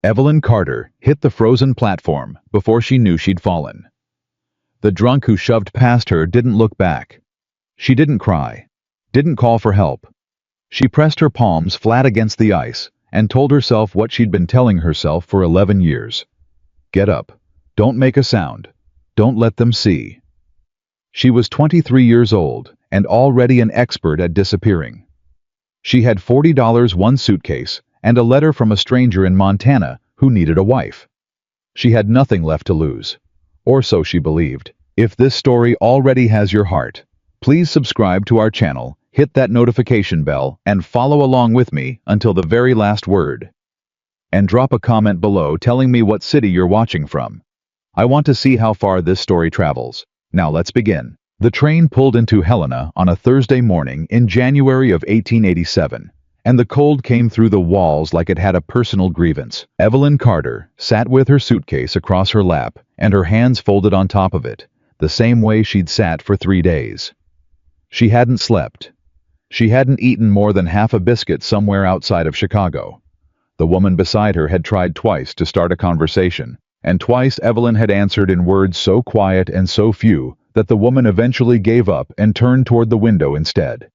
Evelyn Carter hit the frozen platform before she knew she'd fallen. The drunk who shoved past her didn't look back. She didn't cry, didn't call for help. She pressed her palms flat against the ice and told herself what she'd been telling herself for 11 years. Get up. Don't make a sound. Don't let them see. She was 23 years old and already an expert at disappearing. She had $40, one suitcase, and a letter from a stranger in Montana who needed a wife. She had nothing left to lose. Or so she believed. If this story already has your heart, please subscribe to our channel, hit that notification bell, and follow along with me until the very last word. And drop a comment below telling me what city you're watching from. I want to see how far this story travels. Now let's begin. The train pulled into Helena on a Thursday morning in January of 1887, and the cold came through the walls like it had a personal grievance. Evelyn Carter sat with her suitcase across her lap and her hands folded on top of it, the same way she'd sat for 3 days. She hadn't slept. She hadn't eaten more than half a biscuit somewhere outside of Chicago. The woman beside her had tried twice to start a conversation, and twice Evelyn had answered in words so quiet and so few that the woman eventually gave up and turned toward the window instead.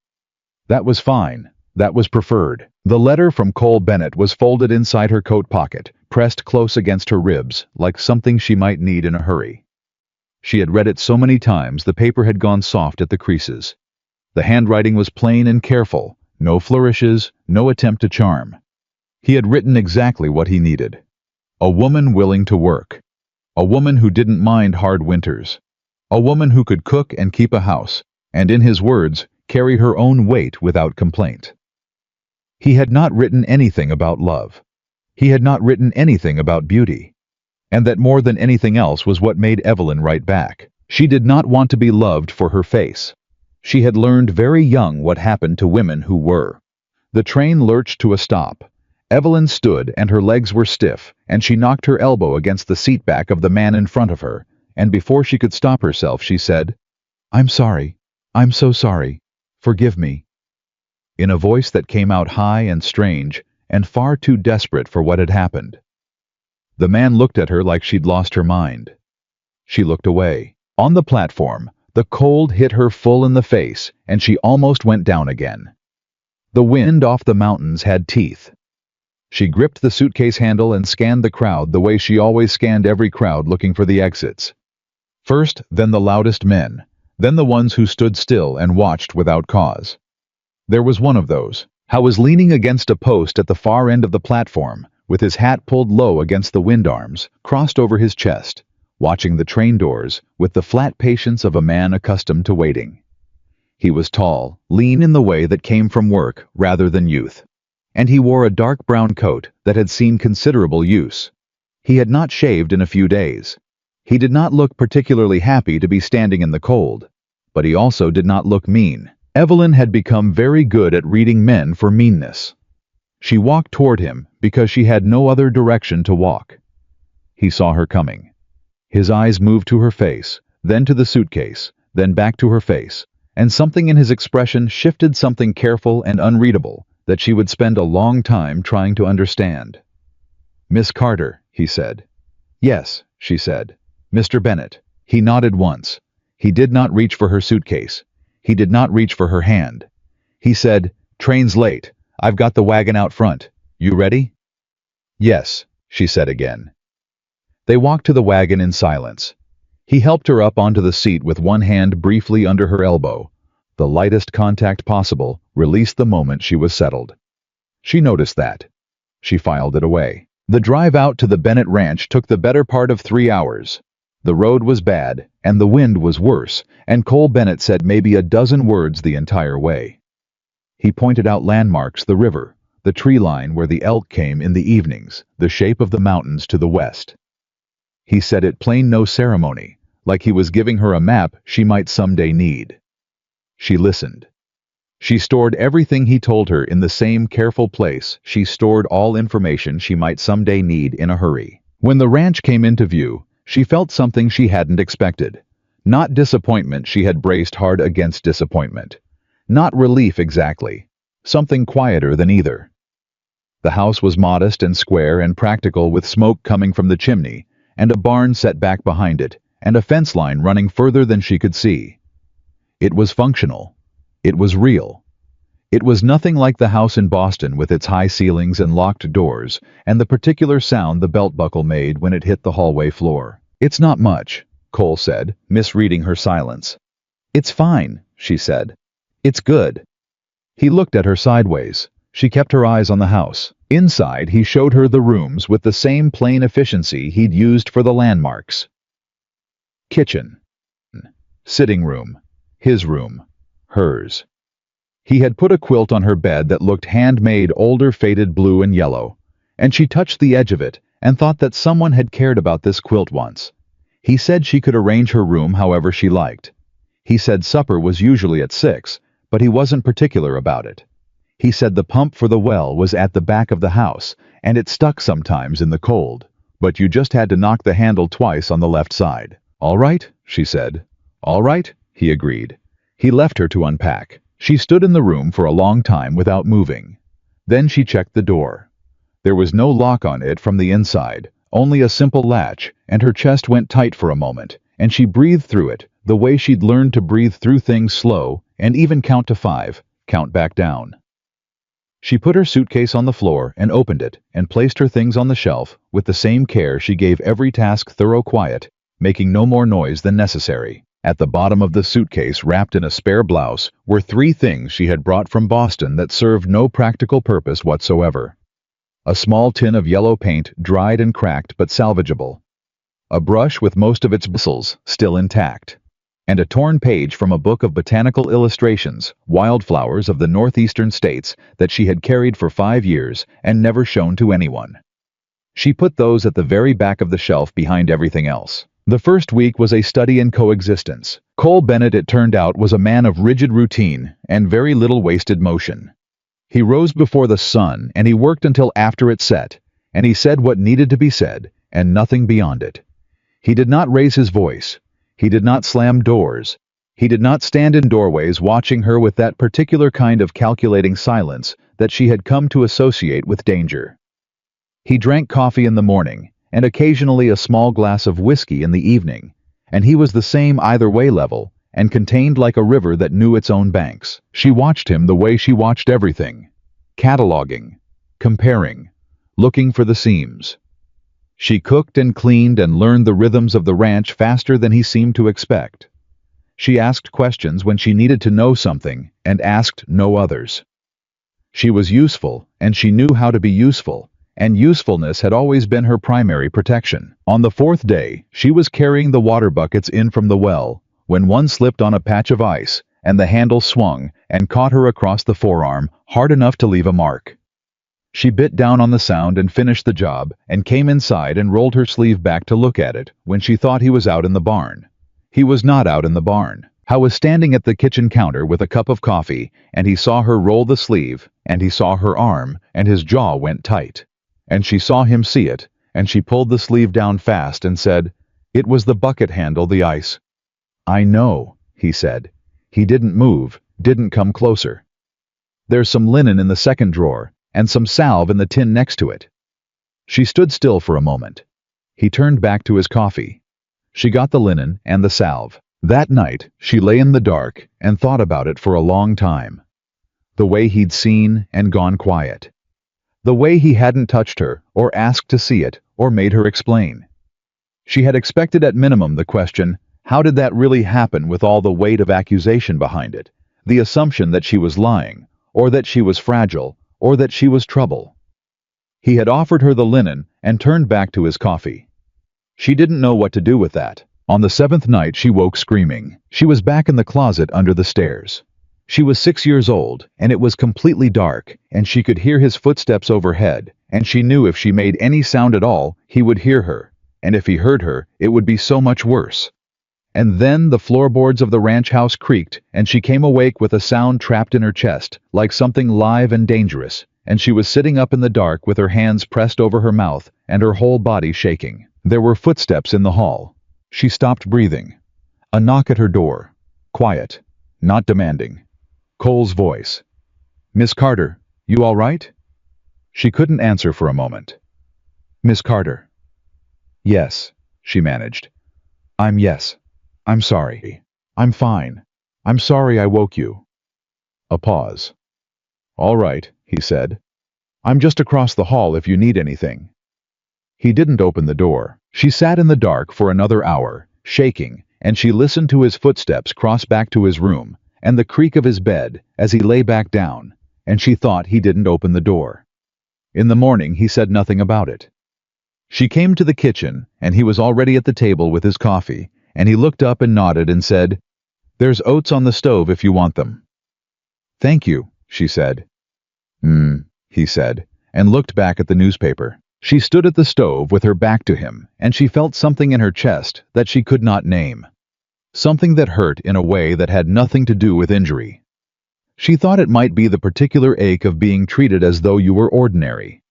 That was fine. That was preferred. The letter from Cole Bennett was folded inside her coat pocket, pressed close against her ribs, like something she might need in a hurry. She had read it so many times the paper had gone soft at the creases. The handwriting was plain and careful, no flourishes, no attempt to charm. He had written exactly what he needed. A woman willing to work. A woman who didn't mind hard winters. A woman who could cook and keep a house, and in his words, carry her own weight without complaint. He had not written anything about love. He had not written anything about beauty. And that more than anything else was what made Evelyn write back. She did not want to be loved for her face. She had learned very young what happened to women who were. The train lurched to a stop. Evelyn stood and her legs were stiff, and she knocked her elbow against the seat back of the man in front of her, and before she could stop herself she said, "I'm sorry. I'm so sorry. Forgive me." In a voice that came out high and strange, and far too desperate for what had happened. The man looked at her like she'd lost her mind. She looked away. On the platform, the cold hit her full in the face, and she almost went down again. The wind off the mountains had teeth. She gripped the suitcase handle and scanned the crowd the way she always scanned every crowd looking for the exits. First, then the loudest men, then the ones who stood still and watched without cause. There was one of those. He was leaning against a post at the far end of the platform, with his hat pulled low against the wind arms, crossed over his chest, watching the train doors with the flat patience of a man accustomed to waiting. He was tall, lean in the way that came from work rather than youth, and he wore a dark brown coat that had seen considerable use. He had not shaved in a few days. He did not look particularly happy to be standing in the cold, but he also did not look mean. Evelyn had become very good at reading men for meanness. She walked toward him because she had no other direction to walk. He saw her coming. His eyes moved to her face, then to the suitcase, then back to her face, and something in his expression shifted something careful and unreadable that she would spend a long time trying to understand. "Miss Carter," he said. "Yes," she said. "Mr. Bennett." He nodded once. He did not reach for her suitcase. He did not reach for her hand. He said, "Train's late. I've got the wagon out front. You ready?" "Yes," she said again. They walked to the wagon in silence. He helped her up onto the seat with one hand briefly under her elbow. The lightest contact possible released the moment she was settled. She noticed that. She filed it away. The drive out to the Bennett Ranch took the better part of 3 hours. The road was bad, and the wind was worse, and Cole Bennett said maybe a dozen words the entire way. He pointed out landmarks, the river, the tree line where the elk came in the evenings, the shape of the mountains to the west. He said it plain no ceremony, like he was giving her a map she might someday need. She listened. She stored everything he told her in the same careful place she stored all information she might someday need in a hurry. When the ranch came into view, she felt something she hadn't expected. Not disappointment, she had braced hard against disappointment. Not relief exactly. Something quieter than either. The house was modest and square and practical, with smoke coming from the chimney, and a barn set back behind it, and a fence line running further than she could see. It was functional. It was real. It was nothing like the house in Boston with its high ceilings and locked doors, and the particular sound the belt buckle made when it hit the hallway floor. "It's not much," Cole said, misreading her silence. "It's fine," she said. "It's good." He looked at her sideways. She kept her eyes on the house. Inside, he showed her the rooms with the same plain efficiency he'd used for the landmarks. Kitchen. Sitting room. His room. Hers. He had put a quilt on her bed that looked handmade, older, faded blue and yellow, and she touched the edge of it and thought that someone had cared about this quilt once. He said she could arrange her room however she liked. He said supper was usually at 6, but he wasn't particular about it. He said the pump for the well was at the back of the house, and it stuck sometimes in the cold, but you just had to knock the handle twice on the left side. "All right," she said. "All right," he agreed. He left her to unpack. She stood in the room for a long time without moving. Then she checked the door. There was no lock on it from the inside, only a simple latch, and her chest went tight for a moment, and she breathed through it, the way she'd learned to breathe through things slow, and even count to 5, count back down. She put her suitcase on the floor and opened it, and placed her things on the shelf with the same care she gave every task, thorough quiet, making no more noise than necessary. At the bottom of the suitcase, wrapped in a spare blouse, were 3 things she had brought from Boston that served no practical purpose whatsoever. A small tin of yellow paint, dried and cracked but salvageable. A brush with most of its bristles still intact. And a torn page from a book of botanical illustrations, wildflowers of the northeastern states, that she had carried for 5 years and never shown to anyone. She put those at the very back of the shelf behind everything else. The first week was a study in coexistence. Cole Bennett, it turned out, was a man of rigid routine and very little wasted motion. He rose before the sun, and he worked until after it set, and he said what needed to be said, and nothing beyond it. He did not raise his voice. He did not slam doors. He did not stand in doorways watching her with that particular kind of calculating silence that she had come to associate with danger. He drank coffee in the morning, and occasionally a small glass of whiskey in the evening, and he was the same either way, level, and contained like a river that knew its own banks. She watched him the way she watched everything, cataloging, comparing, looking for the seams. She cooked and cleaned and learned the rhythms of the ranch faster than he seemed to expect. She asked questions when she needed to know something and asked no others. She was useful, and she knew how to be useful, and usefulness had always been her primary protection. On the 4th day, she was carrying the water buckets in from the well, when one slipped on a patch of ice, and the handle swung and caught her across the forearm, hard enough to leave a mark. She bit down on the sound and finished the job, and came inside and rolled her sleeve back to look at it when she thought he was out in the barn. He was not out in the barn. Howe was standing at the kitchen counter with a cup of coffee, and he saw her roll the sleeve, and he saw her arm, and his jaw went tight. And she saw him see it, and she pulled the sleeve down fast and said, "It was the bucket handle, the ice." "I know," he said. He didn't move, didn't come closer. "There's some linen in the second drawer, and some salve in the tin next to it." She stood still for a moment. He turned back to his coffee. She got the linen and the salve. That night, she lay in the dark and thought about it for a long time. The way he'd seen and gone quiet. The way he hadn't touched her, or asked to see it, or made her explain. She had expected at minimum the question, how did that really happen, with all the weight of accusation behind it, the assumption that she was lying, or that she was fragile, or that she was trouble. He had offered her the linen and turned back to his coffee. She didn't know what to do with that. On the 7th night she woke screaming. She was back in the closet under the stairs. She was 6 years old, and it was completely dark, and she could hear his footsteps overhead, and she knew if she made any sound at all, he would hear her, and if he heard her, it would be so much worse. And then the floorboards of the ranch house creaked, and she came awake with a sound trapped in her chest, like something live and dangerous, and she was sitting up in the dark with her hands pressed over her mouth and her whole body shaking. There were footsteps in the hall. She stopped breathing. A knock at her door. Quiet, not demanding. Cole's voice. "Miss Carter, you all right?" She couldn't answer for a moment. "Miss Carter." "Yes," she managed. Yes. I'm sorry. I'm fine. I'm sorry I woke you." A pause. "All right," he said. "I'm just across the hall if you need anything." He didn't open the door. She sat in the dark for another hour, shaking, and she listened to his footsteps cross back to his room, and the creak of his bed as he lay back down, and she thought he didn't open the door. In the morning he said nothing about it. She came to the kitchen, and he was already at the table with his coffee, and he looked up and nodded and said, "There's oats on the stove if you want them." "Thank you," she said. He said, and looked back at the newspaper. She stood at the stove with her back to him, and she felt something in her chest that she could not name. Something that hurt in a way that had nothing to do with injury. She thought it might be the particular ache of being treated as though you were ordinary.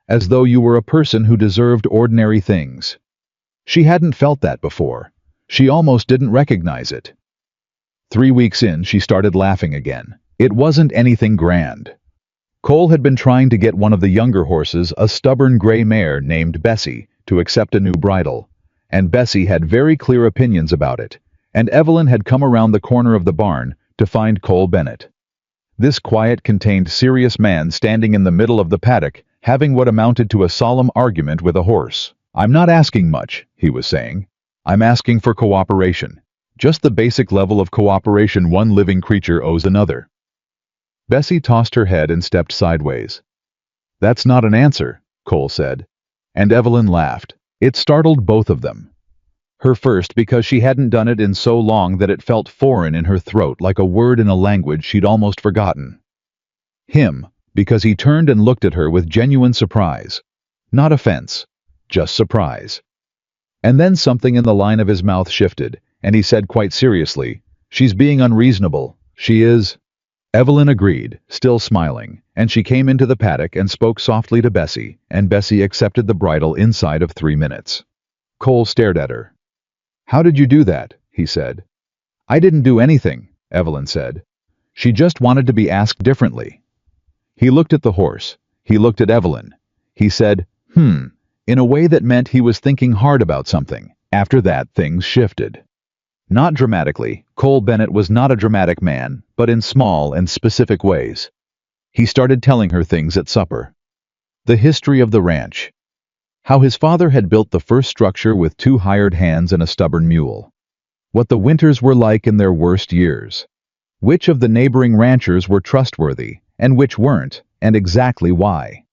As though you were a person who deserved ordinary things. She hadn't felt that before. She almost didn't recognize it. 3 weeks in, she started laughing again. It wasn't anything grand. Cole had been trying to get one of the younger horses, a stubborn gray mare named Bessie, to accept a new bridle, and Bessie had very clear opinions about it, and Evelyn had come around the corner of the barn to find Cole Bennett. This quiet, contained, serious man standing in the middle of the paddock, having what amounted to a solemn argument with a horse. "I'm not asking much," he was saying. "I'm asking for cooperation. Just the basic level of cooperation one living creature owes another." Bessie tossed her head and stepped sideways. "That's not an answer," Cole said. And Evelyn laughed. It startled both of them. Her first because she hadn't done it in so long that it felt foreign in her throat, like a word in a language she'd almost forgotten. Him, because he turned and looked at her with genuine surprise. Not offense, just surprise. And then something in the line of his mouth shifted, and he said quite seriously, "She's being unreasonable. She is." Evelyn agreed, still smiling, and she came into the paddock and spoke softly to Bessie, and Bessie accepted the bridle inside of 3 minutes. Cole stared at her. "How did you do that?" he said. "I didn't do anything," Evelyn said. "She just wanted to be asked differently." He looked at the horse. He looked at Evelyn. He said, in a way that meant he was thinking hard about something. After that, things shifted. Not dramatically. Cole Bennett was not a dramatic man, but in small and specific ways. He started telling her things at supper. The history of the ranch. How his father had built the first structure with 2 hired hands and a stubborn mule. What the winters were like in their worst years. Which of the neighboring ranchers were trustworthy, and which weren't, and exactly why.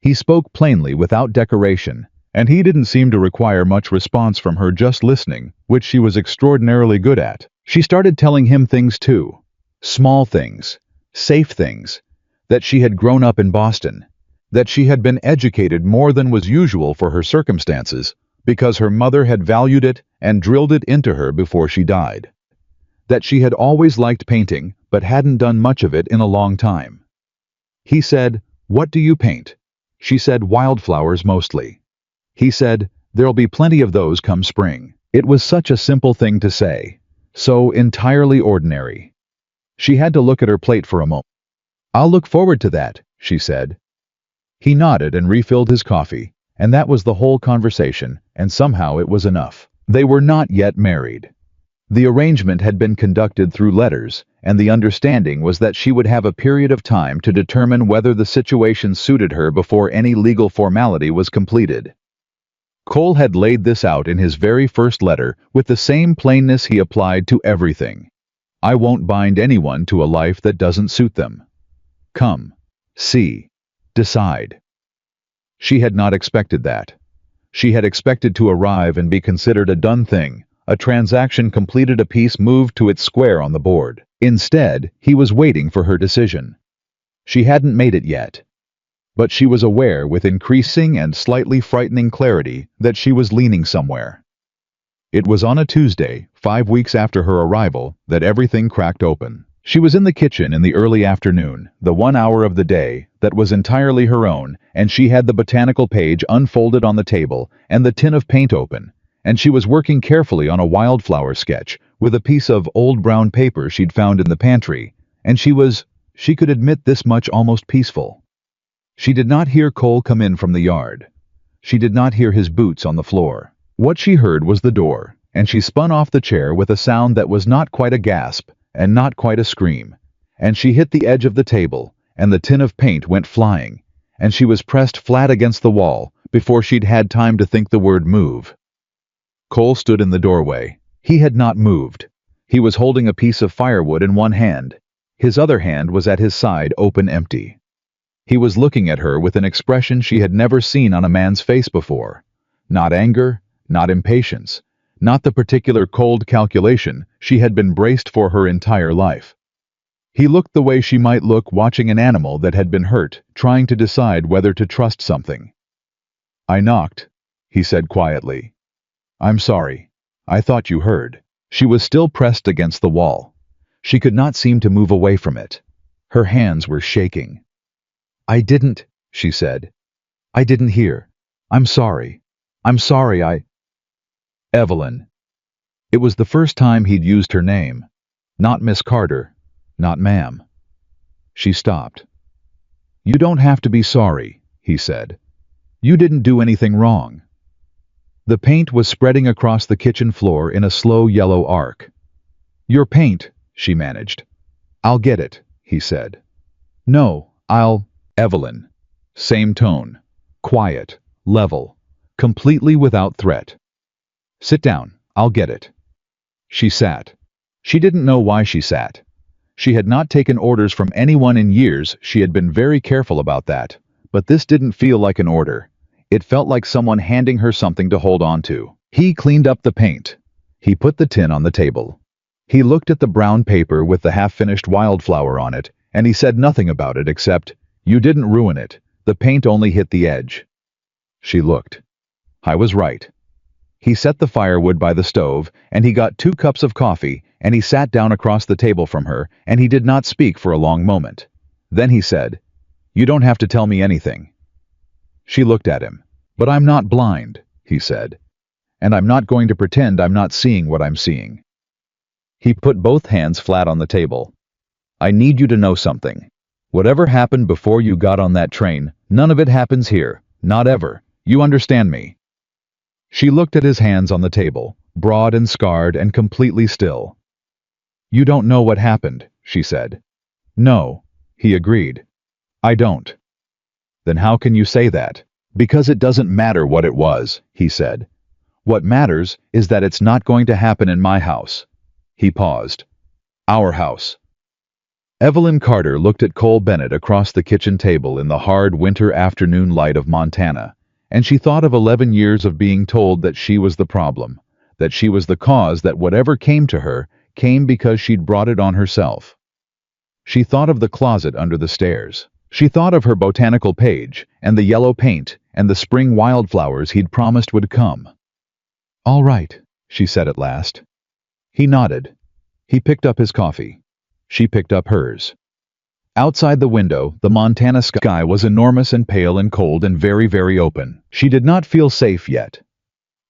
He spoke plainly without decoration, and he didn't seem to require much response from her, just listening, which she was extraordinarily good at. She started telling him things too. Small things, safe things, that she had grown up in Boston, that she had been educated more than was usual for her circumstances, because her mother had valued it and drilled it into her before she died. That she had always liked painting, but hadn't done much of it in a long time. He said, "What do you paint?" She said, "Wildflowers mostly." He said, "There'll be plenty of those come spring." It was such a simple thing to say. So entirely ordinary. She had to look at her plate for a moment. "I'll look forward to that," she said. He nodded and refilled his coffee, and that was the whole conversation, and somehow it was enough. They were not yet married. The arrangement had been conducted through letters, and the understanding was that she would have a period of time to determine whether the situation suited her before any legal formality was completed. Cole had laid this out in his very first letter with the same plainness he applied to everything. "I won't bind anyone to a life that doesn't suit them. Come, see, decide." She had not expected that. She had expected to arrive and be considered a done thing, a transaction completed, a piece moved to its square on the board. Instead, he was waiting for her decision. She hadn't made it yet. But she was aware with increasing and slightly frightening clarity that she was leaning somewhere. It was on a Tuesday, 5 weeks after her arrival, that everything cracked open. She was in the kitchen in the early afternoon, the 1 hour of the day that was entirely her own, and she had the botanical page unfolded on the table and the tin of paint open, and she was working carefully on a wildflower sketch with a piece of old brown paper she'd found in the pantry, and she could admit this much, almost peaceful. She did not hear Cole come in from the yard. She did not hear his boots on the floor. What she heard was the door, and she spun off the chair with a sound that was not quite a gasp and not quite a scream, and she hit the edge of the table, and the tin of paint went flying, and she was pressed flat against the wall before she'd had time to think the word move. Cole stood in the doorway. He had not moved. He was holding a piece of firewood in one hand. His other hand was at his side, open empty. He was looking at her with an expression she had never seen on a man's face before. Not anger, not impatience, not the particular cold calculation she had been braced for her entire life. He looked the way she might look watching an animal that had been hurt, trying to decide whether to trust something. "I knocked," he said quietly. "I'm sorry. I thought you heard." She was still pressed against the wall. She could not seem to move away from it. Her hands were shaking. "I didn't," she said. "I didn't hear. I'm sorry. I'm sorry, Evelyn. It was the first time he'd used her name. Not Miss Carter. Not ma'am. She stopped. "You don't have to be sorry," he said. "You didn't do anything wrong." The paint was spreading across the kitchen floor in a slow yellow arc. "Your paint," she managed. "I'll get it," he said. "No, Evelyn." Same tone. Quiet. Level. Completely without threat. "Sit down. I'll get it." She sat. She didn't know why she sat. She had not taken orders from anyone in years. She had been very careful about that. But this didn't feel like an order. It felt like someone handing her something to hold on to. He cleaned up the paint. He put the tin on the table. He looked at the brown paper with the half-finished wildflower on it, and he said nothing about it except, "You didn't ruin it. The paint only hit the edge." She looked. I was right. He set the firewood by the stove, and he got 2 cups of coffee, and he sat down across the table from her, and he did not speak for a long moment. Then he said, "You don't have to tell me anything." She looked at him. "But I'm not blind," he said. "And I'm not going to pretend I'm not seeing what I'm seeing." He put both hands flat on the table. "I need you to know something. Whatever happened before you got on that train, none of it happens here. Not ever. You understand me?" She looked at his hands on the table, broad and scarred and completely still. "You don't know what happened," she said. "No," he agreed. "I don't." "Then how can you say that?" "Because it doesn't matter what it was," he said. "What matters is that it's not going to happen in my house." He paused. "Our house." Evelyn Carter looked at Cole Bennett across the kitchen table in the hard winter afternoon light of Montana, and she thought of 11 years of being told that she was the problem, that she was the cause, that whatever came to her came because she'd brought it on herself. She thought of the closet under the stairs. She thought of her botanical page, and the yellow paint, and the spring wildflowers he'd promised would come. "All right," she said at last. He nodded. He picked up his coffee. She picked up hers. Outside the window, the Montana sky was enormous and pale and cold and very, very open. She did not feel safe yet.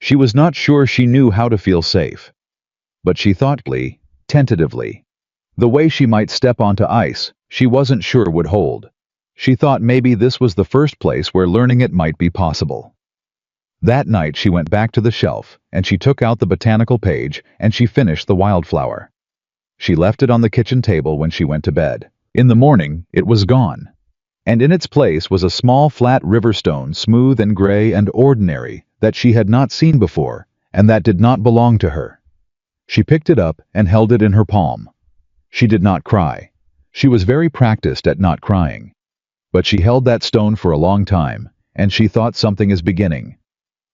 She was not sure she knew how to feel safe. But she thought, tentatively. The way she might step onto ice, she wasn't sure would hold. She thought maybe this was the first place where learning it might be possible. That night she went back to the shelf, and she took out the botanical page, and she finished the wildflower. She left it on the kitchen table when she went to bed. In the morning, it was gone. And in its place was a small flat river stone, smooth and gray and ordinary, that she had not seen before, and that did not belong to her. She picked it up and held it in her palm. She did not cry. She was very practiced at not crying. But she held that stone for a long time, and she thought something is beginning.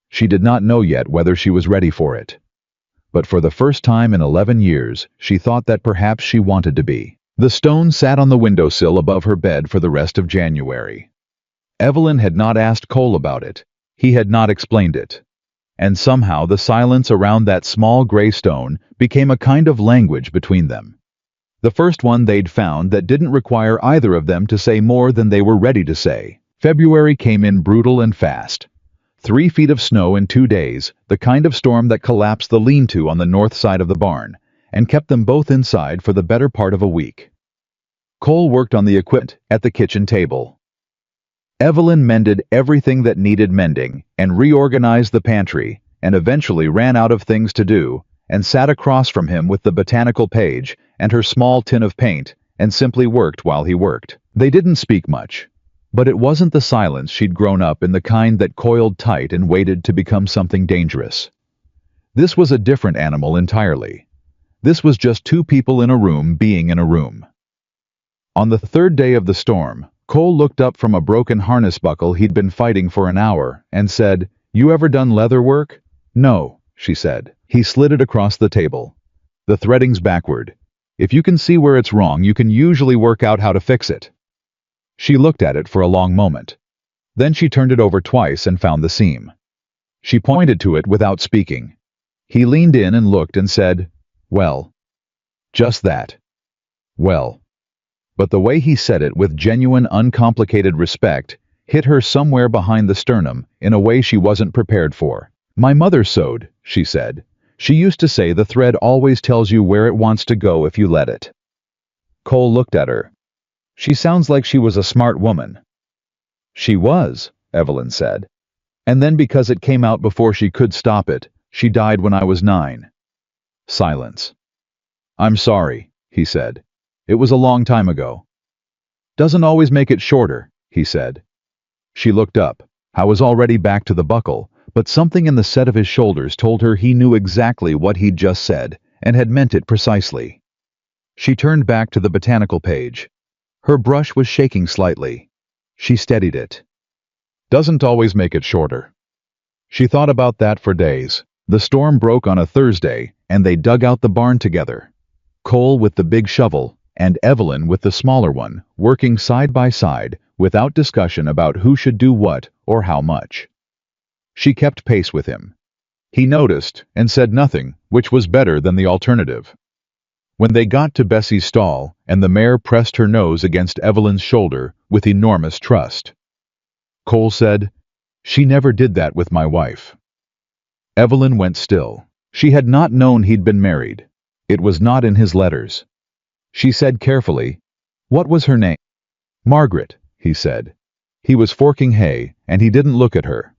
She did not know yet whether she was ready for it. But for the first time in 11 years, she thought that perhaps she wanted to be. The stone sat on the windowsill above her bed for the rest of January. Evelyn had not asked Cole about it. He had not explained it. And somehow the silence around that small gray stone became a kind of language between them. The first one they'd found that didn't require either of them to say more than they were ready to say. February came in brutal and fast. 3 feet of snow in 2 days, the kind of storm that collapsed the lean-to on the north side of the barn, and kept them both inside for the better part of a week. Cole worked on the equipment at the kitchen table. Evelyn mended everything that needed mending and reorganized the pantry and eventually ran out of things to do and sat across from him with the botanical page and her small tin of paint and simply worked while he worked. They didn't speak much, but it wasn't the silence she'd grown up in, the kind that coiled tight and waited to become something dangerous. This was a different animal entirely. This was just two people in a room being in a room. On the third day of the storm, Cole looked up from a broken harness buckle he'd been fighting for an hour and said, "You ever done leather work?" "No," she said. He slid it across the table. "The threading's backward. If you can see where it's wrong, you can usually work out how to fix it." She looked at it for a long moment. Then she turned it over twice and found the seam. She pointed to it without speaking. He leaned in and looked and said, "Well." Just that. Well. But the way he said it with genuine, uncomplicated respect hit her somewhere behind the sternum in a way she wasn't prepared for. "My mother sewed," she said. "She used to say the thread always tells you where it wants to go if you let it." Cole looked at her. "She sounds like she was a smart woman." "She was," Evelyn said. "And then because it came out before she could stop it, she died when I was 9. Silence. "I'm sorry," he said. "It was a long time ago." "Doesn't always make it shorter," he said. She looked up. I was already back to the buckle, but something in the set of his shoulders told her he knew exactly what he'd just said and had meant it precisely. She turned back to the botanical page. Her brush was shaking slightly. She steadied it. "Doesn't always make it shorter." She thought about that for days. The storm broke on a Thursday, and they dug out the barn together. Cole with the big shovel, and Evelyn with the smaller one, working side by side, without discussion about who should do what or how much. She kept pace with him. He noticed and said nothing, which was better than the alternative. When they got to Bessie's stall, and the mare pressed her nose against Evelyn's shoulder with enormous trust, Cole said, "She never did that with my wife." Evelyn went still. She had not known he'd been married. It was not in his letters. She said carefully, "What was her name?" "Margaret," he said. He was forking hay, and he didn't look at her.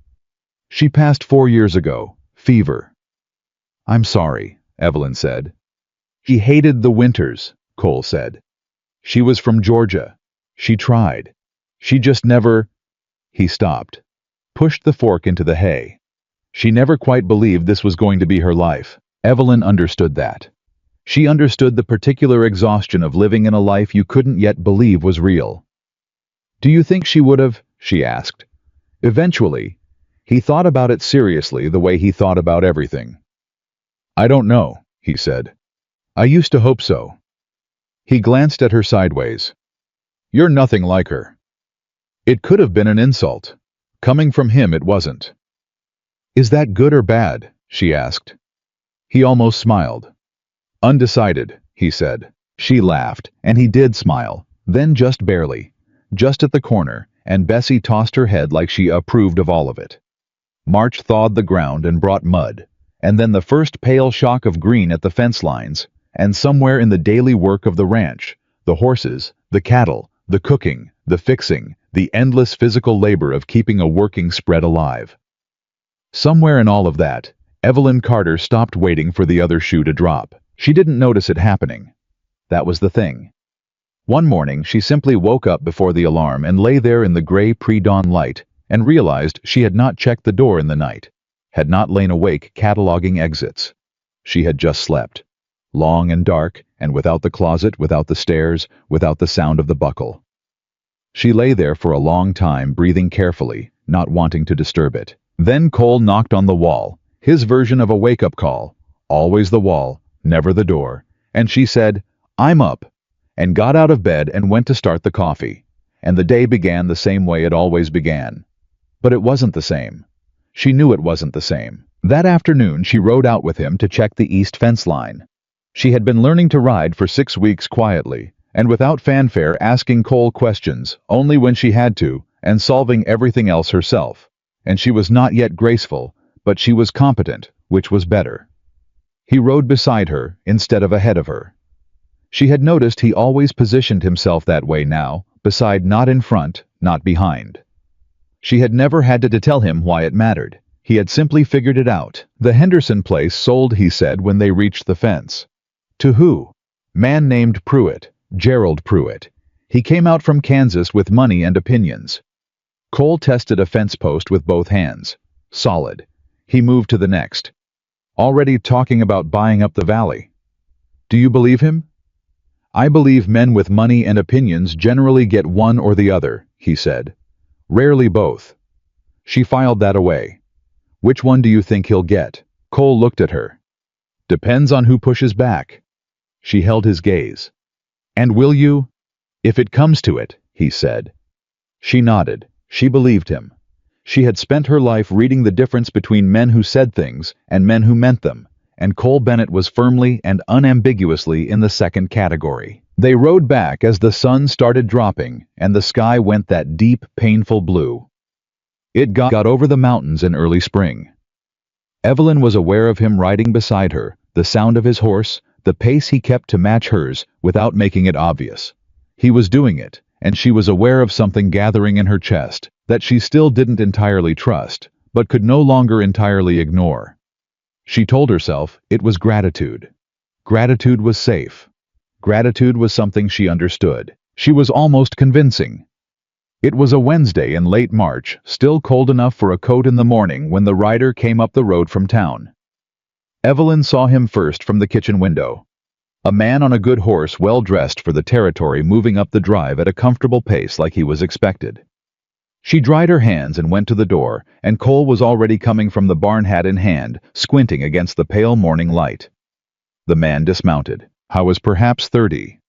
"She passed 4 years ago. Fever." "I'm sorry," Evelyn said. "She hated the winters," Cole said. "She was from Georgia. She tried. She just never—" He stopped, pushed the fork into the hay. She never quite believed this was going to be her life. Evelyn understood that. She understood the particular exhaustion of living in a life you couldn't yet believe was real. "Do you think she would have?" she asked. Eventually, he thought about it seriously the way he thought about everything. "I don't know," he said. "I used to hope so." He glanced at her sideways. "You're nothing like her." It could have been an insult. Coming from him, it wasn't. "Is that good or bad?" she asked. He almost smiled. "Undecided," he said. She laughed, and he did smile, then just barely, just at the corner, and Bessie tossed her head like she approved of all of it. March thawed the ground and brought mud, and then the first pale shock of green at the fence lines, and somewhere in the daily work of the ranch, the horses, the cattle, the cooking, the fixing, the endless physical labor of keeping a working spread alive. Somewhere in all of that, Evelyn Carter stopped waiting for the other shoe to drop. She didn't notice it happening. That was the thing. One morning, she simply woke up before the alarm and lay there in the gray pre-dawn light and realized she had not checked the door in the night, had not lain awake cataloging exits. She had just slept. Long and dark, and without the closet, without the stairs, without the sound of the buckle. She lay there for a long time, breathing carefully, not wanting to disturb it. Then Cole knocked on the wall, his version of a wake-up call, always the wall, never the door, and she said, "I'm up," and got out of bed and went to start the coffee, and the day began the same way it always began. But it wasn't the same. She knew it wasn't the same. That afternoon she rode out with him to check the east fence line. She had been learning to ride for 6 weeks quietly, and without fanfare, asking Cole questions only when she had to, and solving everything else herself. And she was not yet graceful, but she was competent, which was better. He rode beside her instead of ahead of her. She had noticed he always positioned himself that way now, beside, not in front, not behind. She had never had to tell him why it mattered. He had simply figured it out. The Henderson place sold, he said when they reached the fence. To who? Man named Pruitt, Gerald Pruitt. He came out from Kansas with money and opinions. Cole tested a fence post with both hands. Solid. He moved to the next. Already talking about buying up the valley. Do you believe him? I believe men with money and opinions generally get one or the other, he said. Rarely both. She filed that away. Which one do you think he'll get? Cole looked at her. Depends on who pushes back. She held his gaze. And will you? If it comes to it, he said. She nodded. She believed him. She had spent her life reading the difference between men who said things and men who meant them, and Cole Bennett was firmly and unambiguously in the second category. They rode back as the sun started dropping and the sky went that deep, painful blue. It got over the mountains in early spring. Evelyn was aware of him riding beside her, the sound of his horse, the pace he kept to match hers without making it obvious. He was doing it, and she was aware of something gathering in her chest that she still didn't entirely trust, but could no longer entirely ignore. She told herself it was gratitude. Gratitude was safe. Gratitude was something she understood. She was almost convincing. It was a Wednesday in late March, still cold enough for a coat in the morning when the rider came up the road from town. Evelyn saw him first from the kitchen window. A man on a good horse, well dressed for the territory, moving up the drive at a comfortable pace like he was expected. She dried her hands and went to the door, and Cole was already coming from the barn, hat in hand, squinting against the pale morning light. The man dismounted. I was perhaps 30.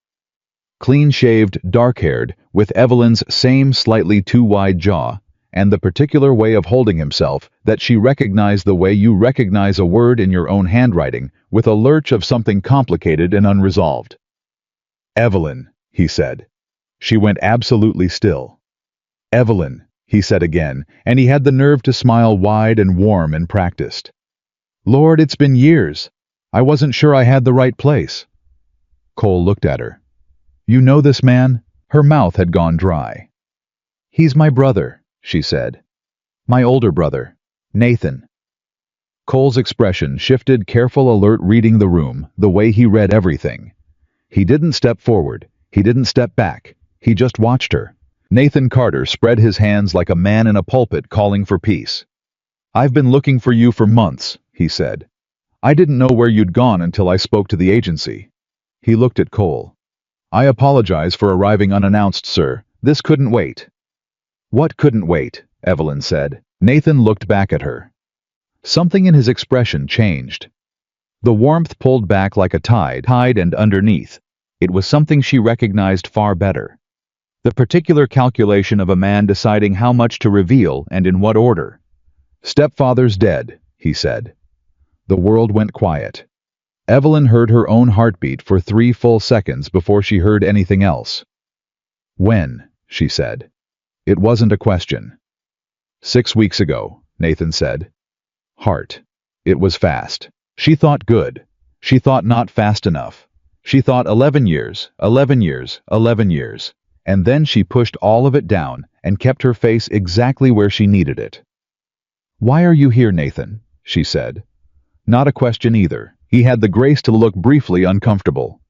Clean-shaved, dark-haired, with Evelyn's same slightly too wide jaw, and the particular way of holding himself that she recognized the way you recognize a word in your own handwriting, with a lurch of something complicated and unresolved. Evelyn, he said. She went absolutely still. Evelyn, he said again, and he had the nerve to smile wide and warm and practiced. Lord, it's been years. I wasn't sure I had the right place. Cole looked at her. You know this man? Her mouth had gone dry. He's my brother, she said. My older brother, Nathan. Cole's expression shifted, careful, alert, reading the room, the way he read everything. He didn't step forward. He didn't step back. He just watched her. Nathan Carter spread his hands like a man in a pulpit calling for peace. I've been looking for you for months, he said. I didn't know where you'd gone until I spoke to the agency. He looked at Cole. I apologize for arriving unannounced, sir. This couldn't wait. What couldn't wait? Evelyn said. Nathan looked back at her. Something in his expression changed. The warmth pulled back like a tide, and underneath, it was something she recognized far better. The particular calculation of a man deciding how much to reveal and in what order. Stepfather's dead, he said. The world went quiet. Evelyn heard her own heartbeat for 3 full seconds before she heard anything else. When? She said. It wasn't a question. 6 weeks ago, Nathan said. Heart. It was fast. She thought good. She thought not fast enough. She thought 11 years, 11 years, 11 years. And then she pushed all of it down and kept her face exactly where she needed it. Why are you here, Nathan? She said. Not a question either. He had the grace to look briefly uncomfortable.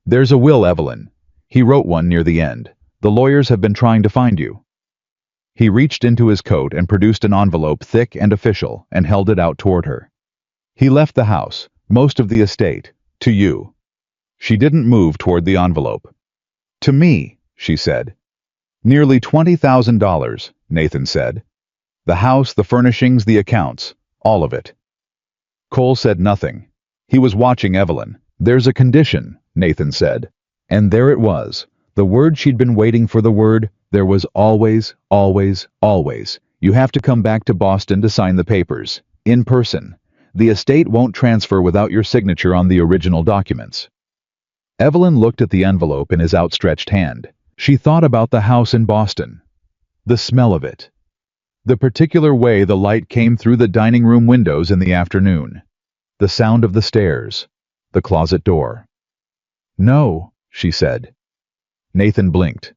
There's a will, Evelyn. He wrote one near the end. The lawyers have been trying to find you. He reached into his coat and produced an envelope thick and official and held it out toward her. He left the house, most of the estate, to you. She didn't move toward the envelope. To me, she said. Nearly $20,000, Nathan said. The house, the furnishings, the accounts, all of it. Cole said nothing. He was watching Evelyn. There's a condition, Nathan said. And there it was. The word she'd been waiting for, the word. There was always, always, always. You have to come back to Boston to sign the papers. In person. The estate won't transfer without your signature on the original documents. Evelyn looked at the envelope in his outstretched hand. She thought about the house in Boston. The smell of it. The particular way the light came through the dining room windows in the afternoon. The sound of the stairs. The closet door. No, she said. Nathan blinked.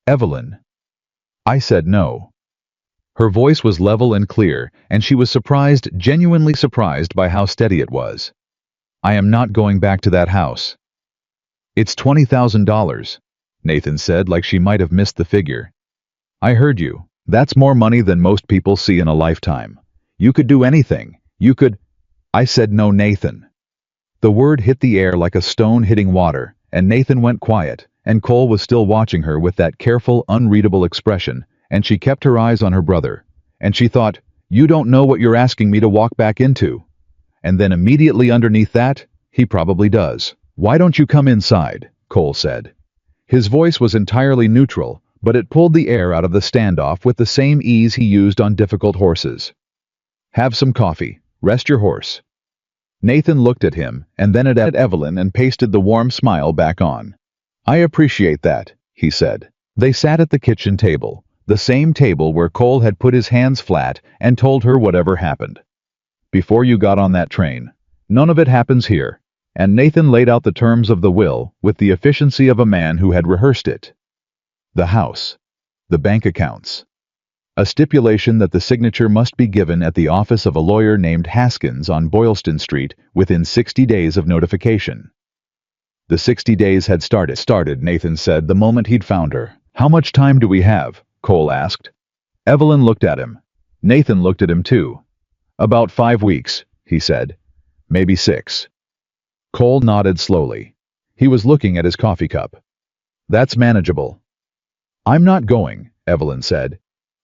Evelyn. I said no. Her voice was level and clear, and she was surprised, genuinely surprised by how steady it was. I am not going back to that house. It's $20,000, Nathan said, like she might have missed the figure. I heard you. That's more money than most people see in a lifetime. You could do anything. You could... I said no, Nathan. The word hit the air like a stone hitting water, and Nathan went quiet, and Cole was still watching her with that careful, unreadable expression, and she kept her eyes on her brother. And she thought, you don't know what you're asking me to walk back into. And then immediately underneath that, he probably does. Why don't you come inside? Cole said. His voice was entirely neutral, but it pulled the air out of the standoff with the same ease he used on difficult horses. Have some coffee. Rest your horse. Nathan looked at him, and then at Evelyn, and pasted the warm smile back on. I appreciate that, he said. They sat at the kitchen table, the same table where Cole had put his hands flat and told her whatever happened. Before you got on that train. None of it happens here. And Nathan laid out the terms of the will with the efficiency of a man who had rehearsed it. The house. The bank accounts. A stipulation that the signature must be given at the office of a lawyer named Haskins on Boylston Street within 60 days of notification. The 60 days had started, Nathan said the moment he'd found her. How much time do we have? Cole asked. Evelyn looked at him. Nathan looked at him too. About 5 weeks, he said. Maybe 6. Cole nodded slowly. He was looking at his coffee cup. That's manageable. I'm not going, Evelyn said.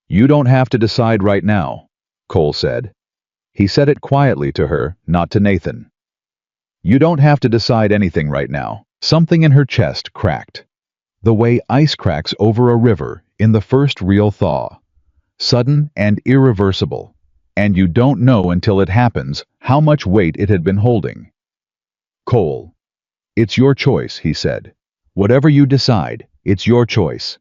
You don't have to decide right now, Cole said. He said it quietly to her, not to Nathan. You don't have to decide anything right now. Something in her chest cracked. The way ice cracks over a river in the first real thaw. Sudden and irreversible. And you don't know until it happens how much weight it had been holding. Cole. It's your choice, he said. Whatever you decide, it's your choice.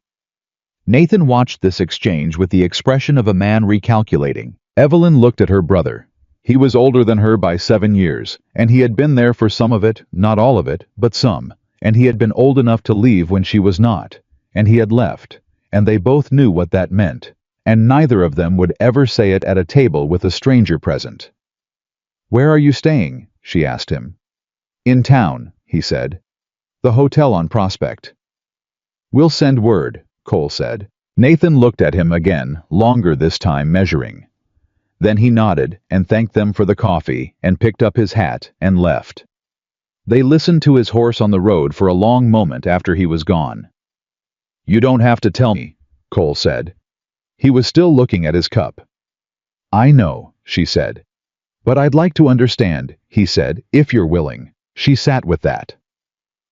Nathan watched this exchange with the expression of a man recalculating. Evelyn looked at her brother. He was older than her by 7 years, and he had been there for some of it, not all of it, but some, and he had been old enough to leave when she was not, and he had left, and they both knew what that meant, and neither of them would ever say it at a table with a stranger present. Where are you staying? She asked him. In town, he said. The hotel on Prospect. We'll send word, Cole said. Nathan looked at him again, longer this time, measuring. Then he nodded and thanked them for the coffee and picked up his hat and left. They listened to his horse on the road for a long moment after he was gone. You don't have to tell me, Cole said. He was still looking at his cup. I know, she said. But I'd like to understand, he said, if you're willing. She sat with that.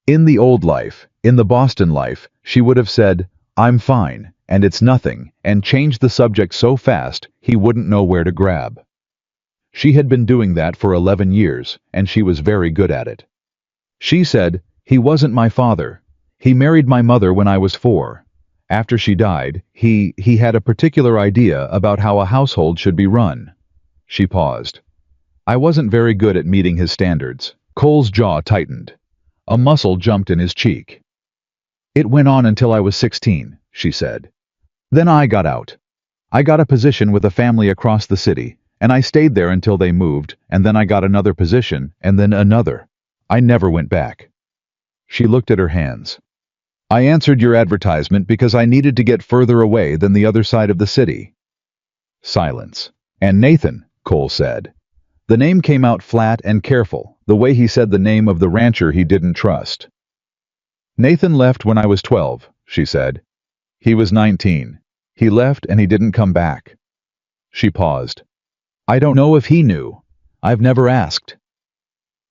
In the old life, in the Boston life, she would have said, I'm fine, and it's nothing, and changed the subject so fast he wouldn't know where to grab. She had been doing that for 11 years, and she was very good at it. She said, he wasn't my father. He married my mother when I was 4. After she died, he had a particular idea about how a household should be run. She paused. I wasn't very good at meeting his standards. Cole's jaw tightened. A muscle jumped in his cheek. It went on until I was 16, she said. Then I got out. I got a position with a family across the city, and I stayed there until they moved, and then I got another position, and then another. I never went back. She looked at her hands. I answered your advertisement because I needed to get further away than the other side of the city. Silence. And Nathan, Cole said. The name came out flat and careful, the way he said the name of the rancher he didn't trust. Nathan left when I was 12, she said. He was 19. He left and he didn't come back. She paused. I don't know if he knew. I've never asked.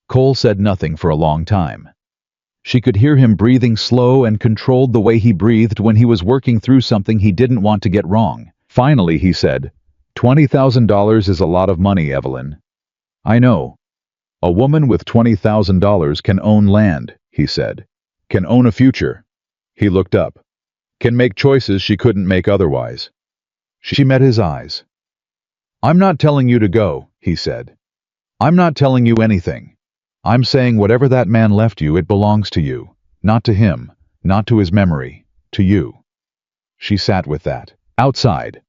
Cole said nothing for a long time. She could hear him breathing slow and controlled the way he breathed when he was working through something he didn't want to get wrong. Finally, he said, $20,000 is a lot of money, Evelyn. I know. A woman with $20,000 can own land, he said. Can own a future. He looked up. Can make choices she couldn't make otherwise. She met his eyes. I'm not telling you to go, he said. I'm not telling you anything. I'm saying whatever that man left you, it belongs to you. Not to him, not to his memory, to you. She sat with that. Outside.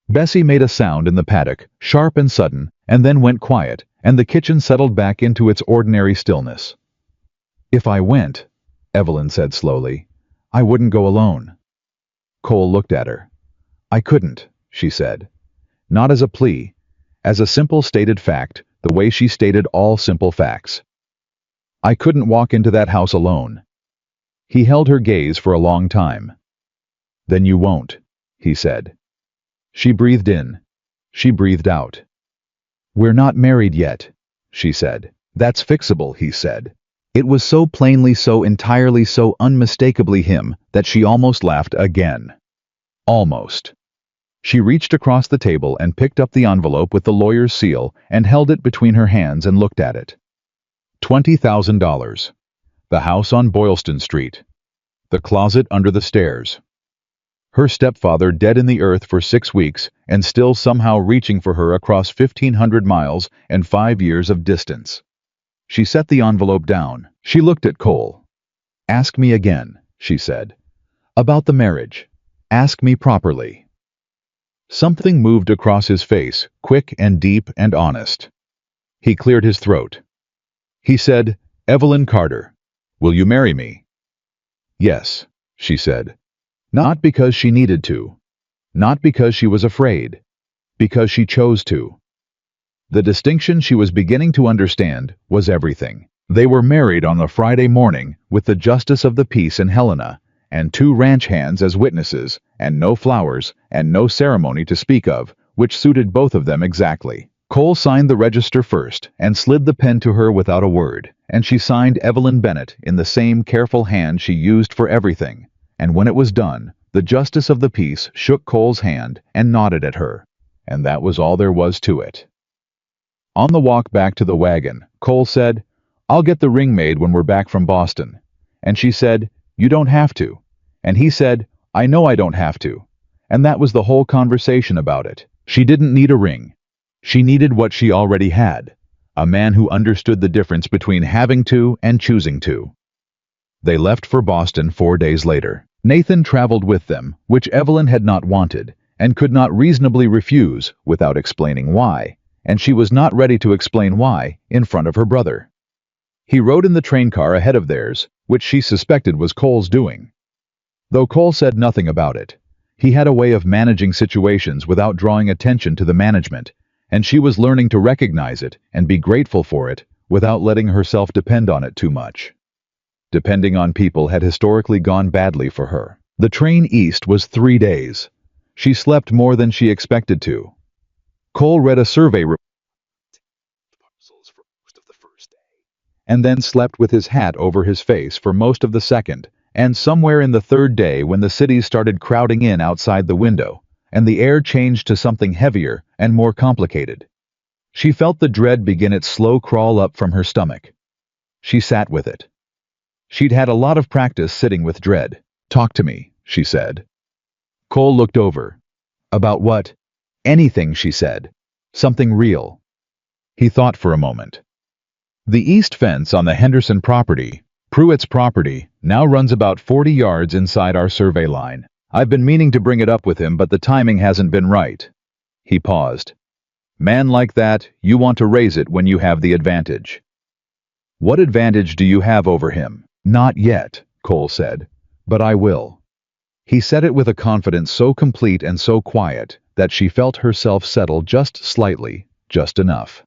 Bessie made a sound in the paddock, sharp and sudden, and then went quiet, and the kitchen settled back into its ordinary stillness. "If I went," Evelyn said slowly, "I wouldn't go alone." Cole looked at her. "I couldn't," she said. Not as a plea, as a simple stated fact, the way she stated all simple facts. "I couldn't walk into that house alone." He held her gaze for a long time. "Then you won't," he said. She breathed in. She breathed out. "We're not married yet," she said. "That's fixable," he said. It was so plainly, so entirely, so unmistakably him that she almost laughed again. Almost. She reached across the table and picked up the envelope with the lawyer's seal and held it between her hands and looked at it. $20,000. The house on Boylston Street. The closet under the stairs. Her stepfather dead in the earth for 6 weeks and still somehow reaching for her across 1,500 miles and 5 years of distance. She set the envelope down. She looked at Cole. "Ask me again," she said. "About the marriage. Ask me properly." Something moved across his face, quick and deep and honest. He cleared his throat. He said, "Evelyn Carter, will you marry me?" "Yes," she said. Not because she needed to. Not because she was afraid. Because she chose to. The distinction she was beginning to understand was everything. They were married on a Friday morning with the justice of the peace and Helena, and 2 ranch hands as witnesses, and no flowers, and no ceremony to speak of, which suited both of them exactly. Cole signed the register first and slid the pen to her without a word, and she signed Evelyn Bennett in the same careful hand she used for everything, and when it was done, the justice of the peace shook Cole's hand and nodded at her, and that was all there was to it. On the walk back to the wagon, Cole said, "I'll get the ring made when we're back from Boston." And she said, "You don't have to." And he said, "I know I don't have to." And that was the whole conversation about it. She didn't need a ring. She needed what she already had, a man who understood the difference between having to and choosing to. They left for Boston 4 days later. Nathan traveled with them, which Evelyn had not wanted, and could not reasonably refuse without explaining why, and she was not ready to explain why in front of her brother. He rode in the train car ahead of theirs, which she suspected was Cole's doing. Though Cole said nothing about it, he had a way of managing situations without drawing attention to the management, and she was learning to recognize it and be grateful for it without letting herself depend on it too much. Depending on people had historically gone badly for her. The train east was 3 days. She slept more than she expected to. Cole read a survey report for most of the first day, and then slept with his hat over his face for most of the second, and somewhere in the 3rd day when the cities started crowding in outside the window, and the air changed to something heavier and more complicated. She felt the dread begin its slow crawl up from her stomach. She sat with it. She'd had a lot of practice sitting with dread. "Talk to me," she said. Cole looked over. "About what?" "Anything," she said. "Something real." He thought for a moment. The east fence on the Henderson property, Pruitt's property, now runs about 40 yards inside our survey line. I've been meaning to bring it up with him, but the timing hasn't been right. He paused. "Man like that, you want to raise it when you have the advantage." "What advantage do you have over him?" "Not yet," Cole said, "but I will." He said it with a confidence so complete and so quiet that she felt herself settle just slightly, just enough.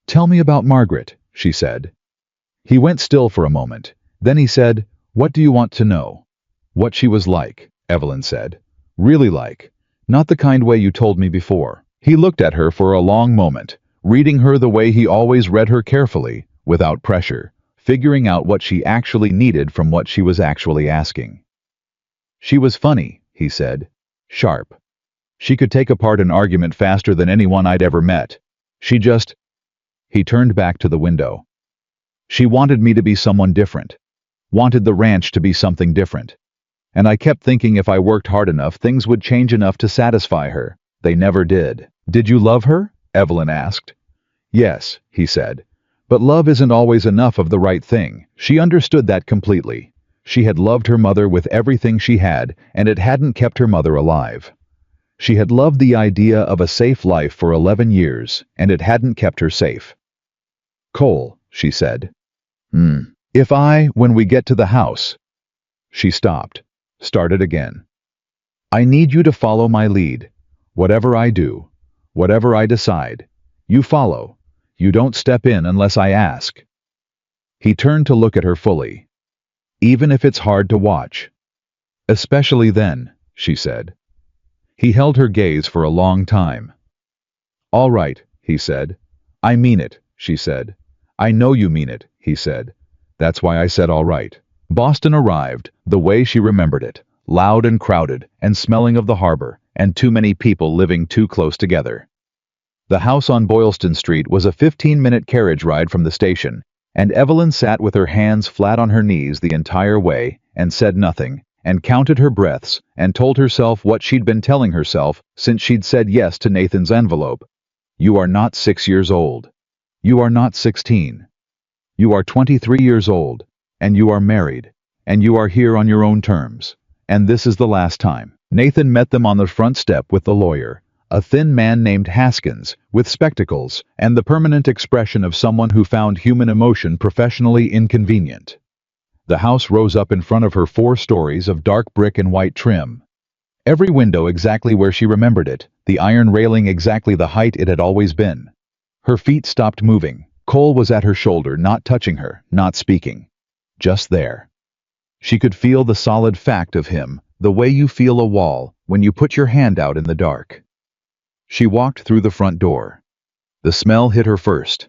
"Tell me about Margaret," she said. He went still for a moment. Then he said, "What do you want to know?" "What she was like," Evelyn said. "Really like. Not the kind way you told me before." He looked at her for a long moment, reading her the way he always read her carefully, without pressure, figuring out what she actually needed from what she was actually asking. "She was funny," he said. "Sharp. She could take apart an argument faster than anyone I'd ever met. She just..." He turned back to the window. "She wanted me to be someone different. Wanted the ranch to be something different. And I kept thinking if I worked hard enough, things would change enough to satisfy her. They never did." "Did you love her?" Evelyn asked. "Yes," he said. "But love isn't always enough of the right thing." She understood that completely. She had loved her mother with everything she had, and it hadn't kept her mother alive. She had loved the idea of a safe life for 11 years, and it hadn't kept her safe. "Cole," she said. When we get to the house." She stopped, started again. "I need you to follow my lead. Whatever I do, whatever I decide, you follow. You don't step in unless I ask." He turned to look at her fully. "Even if it's hard to watch." "Especially then," she said. He held her gaze for a long time. "All right," he said. "I mean it," she said. "I know you mean it," he said. "That's why I said all right." Boston arrived, the way she remembered it, loud and crowded, and smelling of the harbor, and too many people living too close together. The house on Boylston Street was a 15-minute carriage ride from the station, and Evelyn sat with her hands flat on her knees the entire way, and said nothing, and counted her breaths, and told herself what she'd been telling herself since she'd said yes to Nathan's envelope. You are not 6 years old. You are not 16. You are 23 years old, and you are married, and you are here on your own terms. And this is the last time. Nathan met them on the front step with the lawyer, a thin man named Haskins, with spectacles, and the permanent expression of someone who found human emotion professionally inconvenient. The house rose up in front of her 4 stories of dark brick and white trim. Every window exactly where she remembered it, the iron railing exactly the height it had always been. Her feet stopped moving. Cole was at her shoulder, not touching her, not speaking. Just there. She could feel the solid fact of him, the way you feel a wall when you put your hand out in the dark. She walked through the front door. The smell hit her first.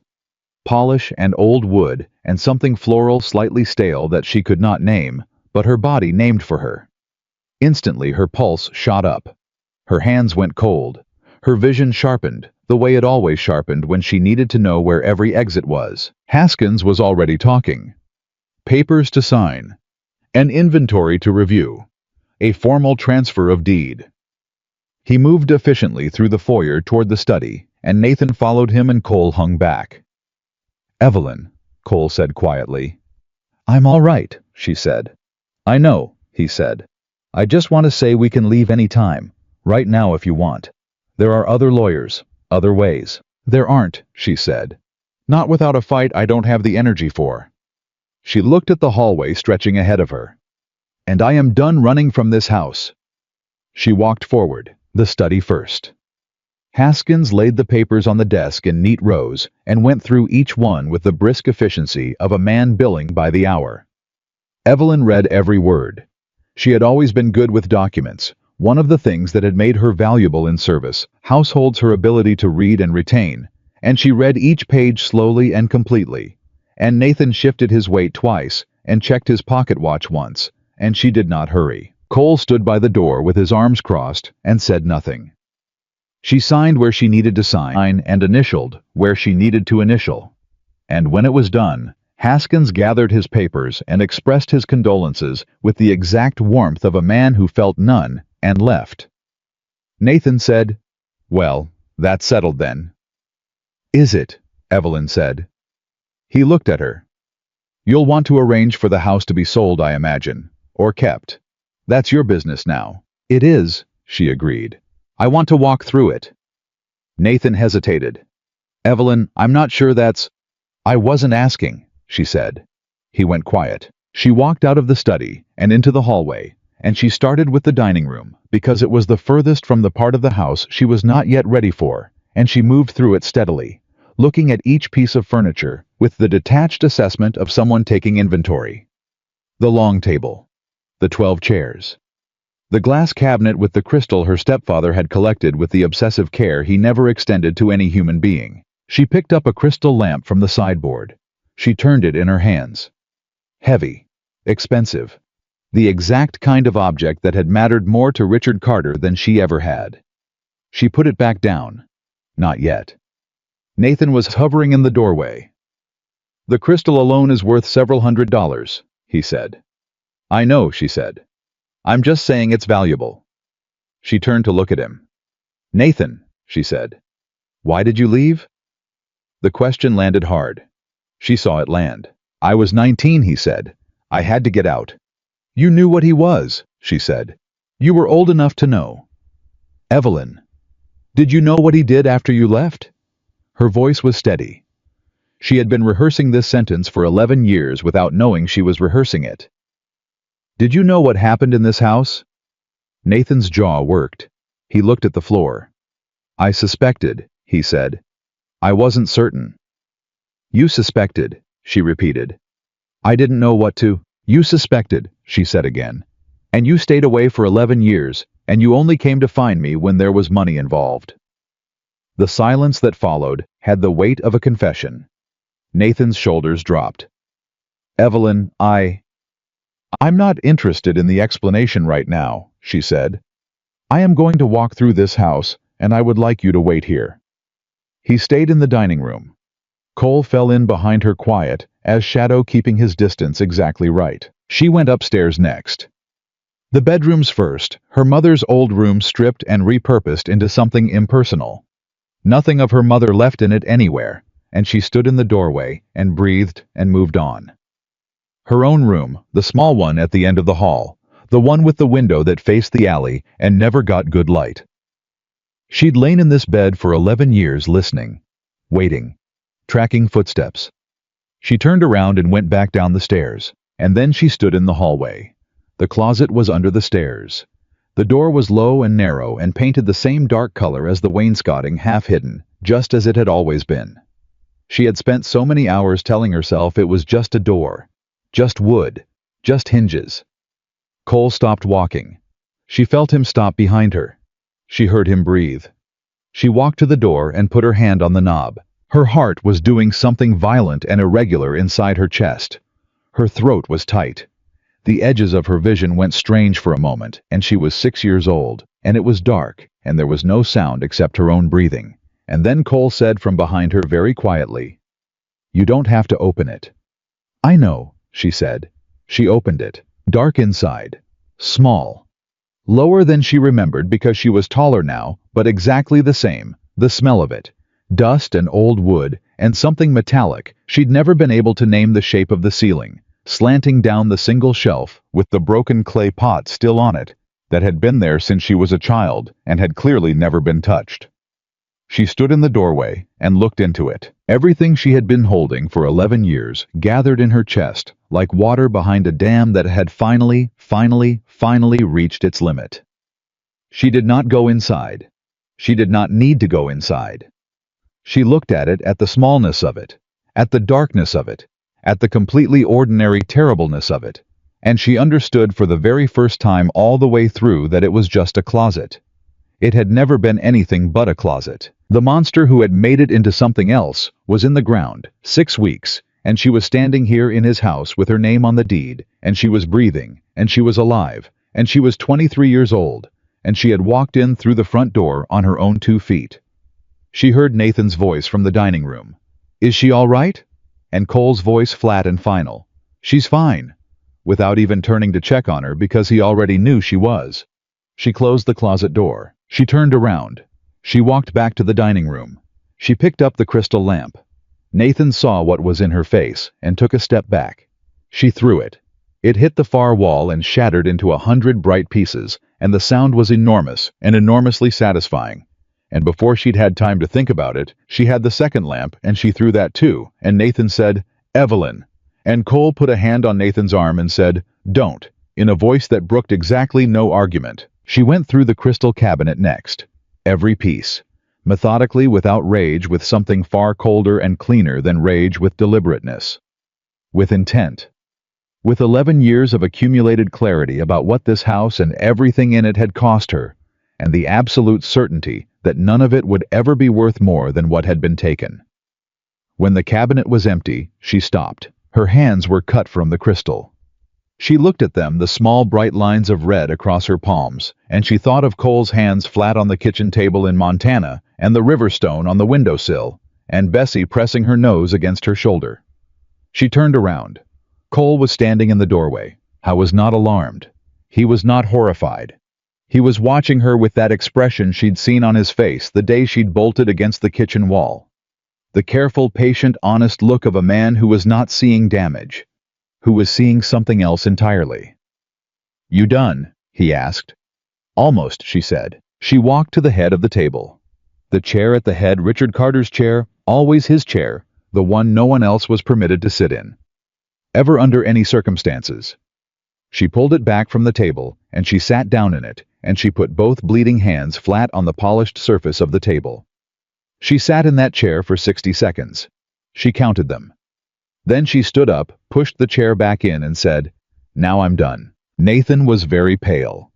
Polish and old wood and something floral slightly stale that she could not name, but her body named for her. Instantly her pulse shot up. Her hands went cold. Her vision sharpened, the way it always sharpened when she needed to know where every exit was. Haskins was already talking. Papers to sign. An inventory to review. A formal transfer of deed. He moved efficiently through the foyer toward the study, and Nathan followed him and Cole hung back. "Evelyn," Cole said quietly. "I'm all right," she said. "I know," he said. "I just want to say we can leave any time, right now if you want. There are other lawyers, other ways." "There aren't," she said. "Not without a fight I don't have the energy for." She looked at the hallway stretching ahead of her. "And I am done running from this house." She walked forward, the study first. Haskins laid the papers on the desk in neat rows and went through each one with the brisk efficiency of a man billing by the hour. Evelyn read every word. She had always been good with documents, one of the things that had made her valuable in service, households her ability to read and retain, and she read each page slowly and completely. And Nathan shifted his weight twice and checked his pocket watch once, and she did not hurry. Cole stood by the door with his arms crossed and said nothing. She signed where she needed to sign and initialed where she needed to initial. And when it was done, Haskins gathered his papers and expressed his condolences with the exact warmth of a man who felt none and left. Nathan said, "Well, that's settled then." "Is it?" Evelyn said. He looked at her. "You'll want to arrange for the house to be sold, I imagine, or kept. That's your business now." "It is," she agreed. "I want to walk through it." Nathan hesitated. "Evelyn, I'm not sure that's—" "I wasn't asking," she said. He went quiet. She walked out of the study and into the hallway, and she started with the dining room because it was the furthest from the part of the house she was not yet ready for, and she moved through it steadily, looking at each piece of furniture with the detached assessment of someone taking inventory. The long table. The 12 chairs. The glass cabinet with the crystal her stepfather had collected with the obsessive care he never extended to any human being. She picked up a crystal lamp from the sideboard. She turned it in her hands. Heavy. Expensive. The exact kind of object that had mattered more to Richard Carter than she ever had. She put it back down. Not yet. Nathan was hovering in the doorway. "The crystal alone is worth several $100s," he said. "I know," she said. "I'm just saying it's valuable." She turned to look at him. "Nathan," she said. "Why did you leave?" The question landed hard. She saw it land. "I was 19, he said. "I had to get out." "You knew what he was," she said. "You were old enough to know." Evelyn, did you know what he did after you left? Her voice was steady. She had been rehearsing this sentence for 11 years without knowing she was rehearsing it. Did you know what happened in this house? Nathan's jaw worked. He looked at the floor. I suspected, he said. I wasn't certain. You suspected, she repeated. I didn't know what to. You suspected, she said again. And you stayed away for 11 years, and you only came to find me when there was money involved. The silence that followed had the weight of a confession. Nathan's shoulders dropped. Evelyn, I'm not interested in the explanation right now, she said. I am going to walk through this house, and I would like you to wait here. He stayed in the dining room. Cole fell in behind her quiet, as shadow keeping his distance exactly right. She went upstairs next. The bedrooms first, her mother's old room stripped and repurposed into something impersonal. Nothing of her mother left in it anywhere, and she stood in the doorway and breathed and moved on. Her own room, the small one at the end of the hall, the one with the window that faced the alley and never got good light. She'd lain in this bed for 11 years listening, waiting, tracking footsteps. She turned around and went back down the stairs, and then she stood in the hallway. The closet was under the stairs. The door was low and narrow and painted the same dark color as the wainscoting, half hidden, just as it had always been. She had spent so many hours telling herself it was just a door, just wood, just hinges. Cole stopped walking. She felt him stop behind her. She heard him breathe. She walked to the door and put her hand on the knob. Her heart was doing something violent and irregular inside her chest. Her throat was tight. The edges of her vision went strange for a moment, and she was 6 years old, and it was dark, and there was no sound except her own breathing. And then Cole said from behind her very quietly, "You don't have to open it." "I know," she said. She opened it. Dark inside. Small. Lower than she remembered because she was taller now, but exactly the same. The smell of it. Dust and old wood, and something metallic. She'd never been able to name the shape of the ceiling. Slanting down the single shelf, with the broken clay pot still on it, that had been there since she was a child, and had clearly never been touched. She stood in the doorway and looked into it. Everything she had been holding for 11 years gathered in her chest, like water behind a dam that had finally reached its limit. She did not go inside. She did not need to go inside. She looked at it, at the smallness of it, at the darkness of it, at the completely ordinary terribleness of it, and she understood for the very first time all the way through that it was just a closet. It had never been anything but a closet. The monster who had made it into something else was in the ground, 6 weeks, and she was standing here in his house with her name on the deed, and she was breathing, and she was alive, and she was 23 years old, and she had walked in through the front door on her own 2 feet. She heard Nathan's voice from the dining room. "Is she all right?" And Cole's voice flat and final. "She's fine," without even turning to check on her because he already knew she was. She closed the closet door. She turned around. She walked back to the dining room. She picked up the crystal lamp. Nathan saw what was in her face and took a step back. She threw it. It hit the far wall and shattered into 100 bright pieces, and the sound was enormous and enormously satisfying. And before she'd had time to think about it, she had the second lamp, and she threw that too, and Nathan said, "Evelyn." And Cole put a hand on Nathan's arm and said, "Don't," in a voice that brooked exactly no argument. She went through the crystal cabinet next. Every piece. Methodically, without rage, with something far colder and cleaner than rage, with deliberateness. With intent. With 11 years of accumulated clarity about what this house and everything in it had cost her, and the absolute certainty that none of it would ever be worth more than what had been taken. When the cabinet was empty, she stopped. Her hands were cut from the crystal. She looked at them, the small bright lines of red across her palms, and she thought of Cole's hands flat on the kitchen table in Montana, and the river stone on the windowsill, and Bessie pressing her nose against her shoulder. She turned around. Cole was standing in the doorway. I was not alarmed. He was not horrified. He was watching her with that expression she'd seen on his face the day she'd bolted against the kitchen wall. The careful, patient, honest look of a man who was not seeing damage, who was seeing something else entirely. "You done?" he asked. "Almost," she said. She walked to the head of the table. The chair at the head, Richard Carter's chair, always his chair, the one no one else was permitted to sit in, ever under any circumstances. She pulled it back from the table, and she sat down in it, and she put both bleeding hands flat on the polished surface of the table. She sat in that chair for 60 seconds. She counted them. Then she stood up, pushed the chair back in, and said, "Now I'm done." Nathan was very pale.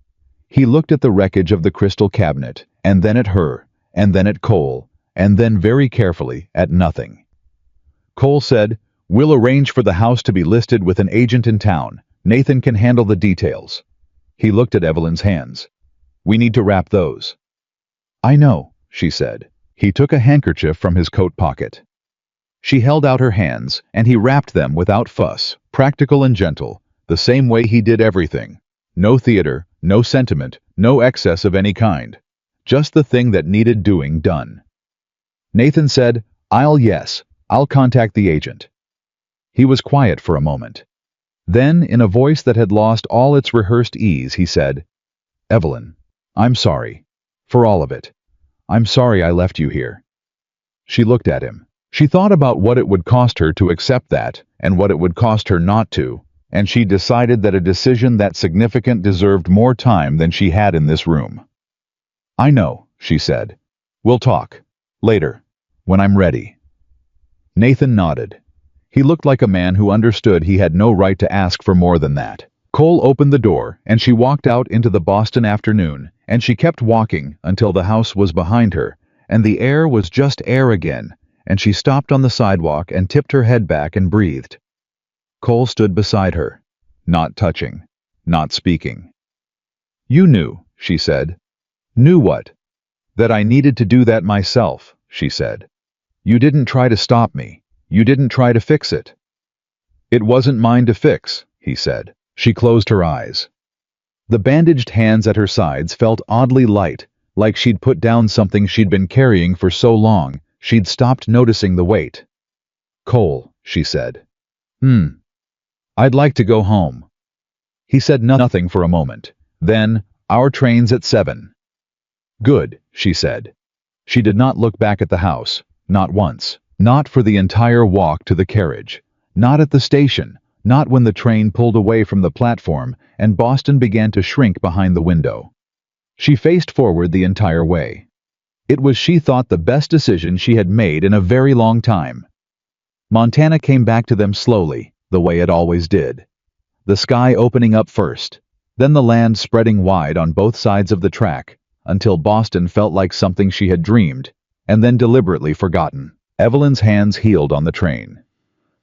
He looked at the wreckage of the crystal cabinet, and then at her, and then at Cole, and then very carefully at nothing. Cole said, "We'll arrange for the house to be listed with an agent in town. Nathan can handle the details." He looked at Evelyn's hands. "We need to wrap those." "I know," she said. He took a handkerchief from his coat pocket. She held out her hands, and he wrapped them without fuss, practical and gentle, the same way he did everything. No theater, no sentiment, no excess of any kind. Just the thing that needed doing done. Nathan said, I'll contact the agent." He was quiet for a moment. Then, in a voice that had lost all its rehearsed ease, he said, "Evelyn, I'm sorry. For all of it. I'm sorry I left you here." She looked at him. She thought about what it would cost her to accept that, and what it would cost her not to, and she decided that a decision that significant deserved more time than she had in this room. "I know," she said. "We'll talk. Later. When I'm ready." Nathan nodded. He looked like a man who understood he had no right to ask for more than that. Cole opened the door, and she walked out into the Boston afternoon, and she kept walking until the house was behind her, and the air was just air again, and she stopped on the sidewalk and tipped her head back and breathed. Cole stood beside her, not touching, not speaking. "You knew," she said. "Knew what?" "That I needed to do that myself," she said. "You didn't try to stop me. You didn't try to fix it." "It wasn't mine to fix," he said. She closed her eyes. The bandaged hands at her sides felt oddly light, like she'd put down something she'd been carrying for so long, she'd stopped noticing the weight. "Cole," she said. I'd like to go home." He said nothing for a moment. Then, "Our train's at 7. "Good," she said. She did not look back at the house, not once, not for the entire walk to the carriage, not at the station, not when the train pulled away from the platform and Boston began to shrink behind the window. She faced forward the entire way. It was, she thought, the best decision she had made in a very long time. Montana came back to them slowly, the way it always did. The sky opening up first, then the land spreading wide on both sides of the track, until Boston felt like something she had dreamed, and then deliberately forgotten. Evelyn's hands healed on the train.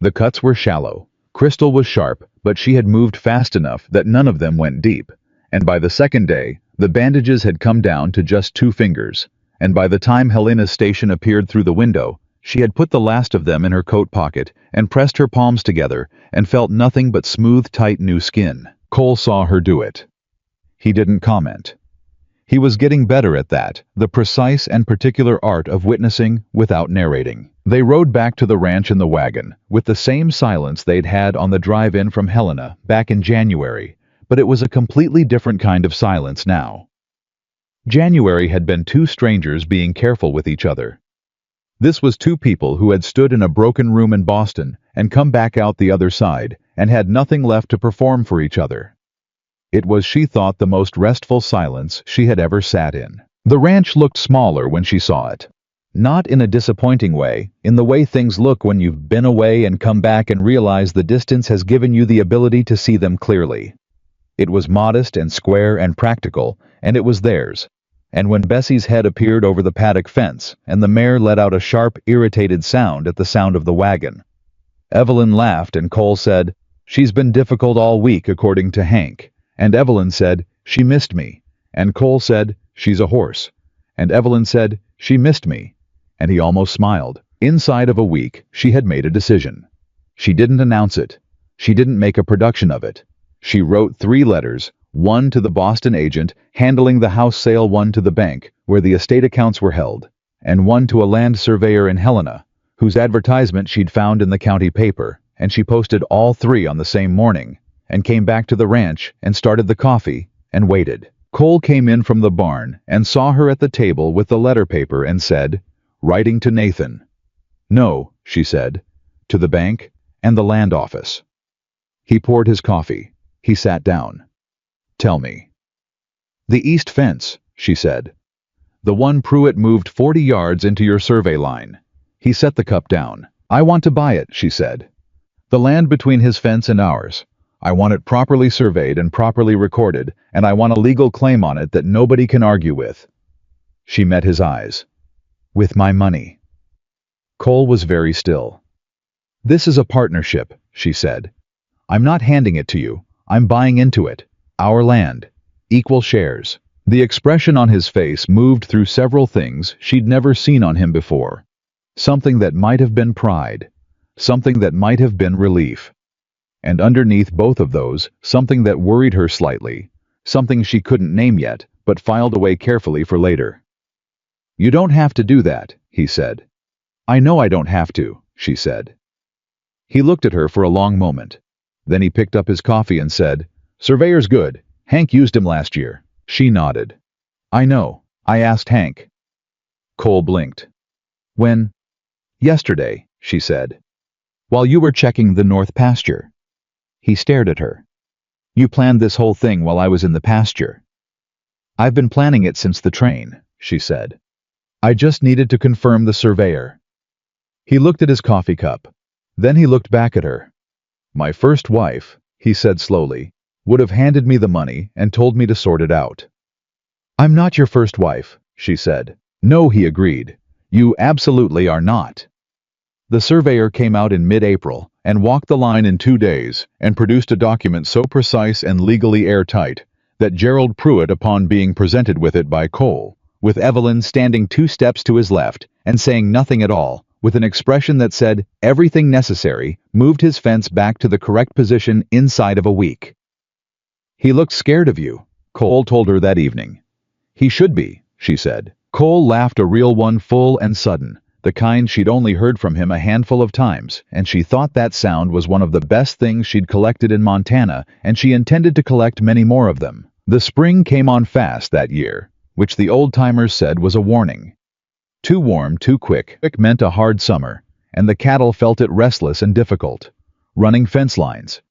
The cuts were shallow, Crystal was sharp, but she had moved fast enough that none of them went deep, and by the second day, the bandages had come down to just 2 fingers, and by the time Helena's station appeared through the window, she had put the last of them in her coat pocket and pressed her palms together and felt nothing but smooth, tight new skin. Cole saw her do it. He didn't comment. He was getting better at that, the precise and particular art of witnessing without narrating. They rode back to the ranch in the wagon, with the same silence they'd had on the drive-in from Helena back in January, but it was a completely different kind of silence now. January had been 2 strangers being careful with each other. This was 2 people who had stood in a broken room in Boston and come back out the other side and had nothing left to perform for each other. It was, she thought, the most restful silence she had ever sat in. The ranch looked smaller when she saw it. Not in a disappointing way, in the way things look when you've been away and come back and realize the distance has given you the ability to see them clearly. It was modest and square and practical, and it was theirs. And when Bessie's head appeared over the paddock fence, and the mare let out a sharp, irritated sound at the sound of the wagon, Evelyn laughed and Cole said, "She's been difficult all week, according to Hank." And Evelyn said, "She missed me." And Cole said, "She's a horse." And Evelyn said, "She missed me." And he almost smiled. Inside of a week, she had made a decision. She didn't announce it. She didn't make a production of it. She wrote 3 letters, 1 to the Boston agent handling the house sale, 1 to the bank, where the estate accounts were held, and 1 to a land surveyor in Helena, whose advertisement she'd found in the county paper, and she posted all 3 on the same morning, and came back to the ranch and started the coffee and waited. Cole came in from the barn and saw her at the table with the letter paper and said, "Writing to Nathan." "No," she said, "to the bank and the land office." He poured his coffee. He sat down. "Tell me." "The east fence," she said. "The one Pruitt moved 40 yards into your survey line." He set the cup down. "I want to buy it," she said. "The land between his fence and ours. I want it properly surveyed and properly recorded, and I want a legal claim on it that nobody can argue with." She met his eyes. "With my money." Cole was very still. "This is a partnership," she said. "I'm not handing it to you. I'm buying into it. Our land. Equal shares." The expression on his face moved through several things she'd never seen on him before. Something that might have been pride. Something that might have been relief. And underneath both of those, something that worried her slightly. Something she couldn't name yet, but filed away carefully for later. "You don't have to do that," he said. "I know I don't have to," she said. He looked at her for a long moment. Then he picked up his coffee and said, "Surveyor's good. Hank used him last year." She nodded. "I know. I asked Hank." Cole blinked. "When?" "Yesterday," she said. "While you were checking the north pasture." He stared at her. "You planned this whole thing while I was in the pasture." "I've been planning it since the train," she said. "I just needed to confirm the surveyor." He looked at his coffee cup. Then he looked back at her. "My first wife," he said slowly, "would have handed me the money and told me to sort it out." "I'm not your first wife," she said. "No," he agreed. "You absolutely are not." The surveyor came out in mid-April and walked the line in 2 days and produced a document so precise and legally airtight that Gerald Pruitt, upon being presented with it by Cole, with Evelyn standing 2 steps to his left and saying nothing at all, with an expression that said everything necessary, moved his fence back to the correct position inside of a week. "He looked scared of you," Cole told her that evening. "He should be," she said. Cole laughed, a real one, full and sudden, the kind she'd only heard from him a handful of times, and she thought that sound was one of the best things she'd collected in Montana, and she intended to collect many more of them. The spring came on fast that year, which the old-timers said was a warning. Too warm, too quick meant a hard summer, and the cattle felt it restless and difficult. Running fence lines.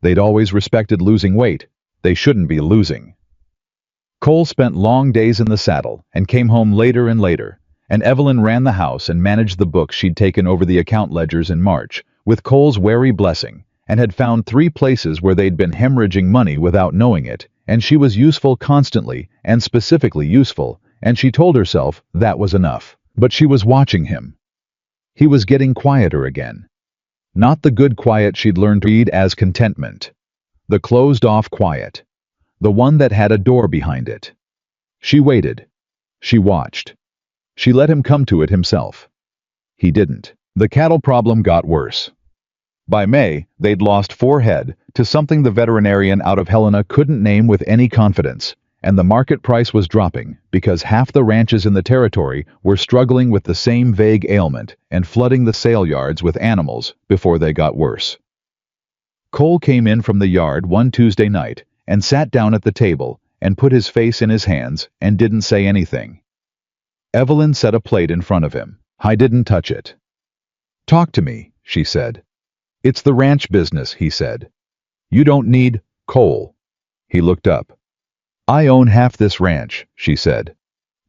They'd always respected losing weight. They shouldn't be losing. Cole spent long days in the saddle and came home later and later, and Evelyn ran the house and managed the books she'd taken over the account ledgers in March, with Cole's wary blessing, and had found 3 places where they'd been hemorrhaging money without knowing it, and she was useful constantly, and specifically useful, and she told herself that was enough. But she was watching him. He was getting quieter again. Not the good quiet she'd learned to read as contentment. The closed-off quiet. The one that had a door behind it. She waited. She watched. She let him come to it himself. He didn't. The cattle problem got worse. By May, they'd lost 4 head to something the veterinarian out of Helena couldn't name with any confidence, and the market price was dropping because half the ranches in the territory were struggling with the same vague ailment and flooding the sale yards with animals before they got worse. Cole came in from the yard one Tuesday night and sat down at the table and put his face in his hands and didn't say anything. Evelyn set a plate in front of him. "I didn't touch it." "Talk to me," she said. "It's the ranch business," he said. "You don't need Cole." He looked up. "I own half this ranch," she said.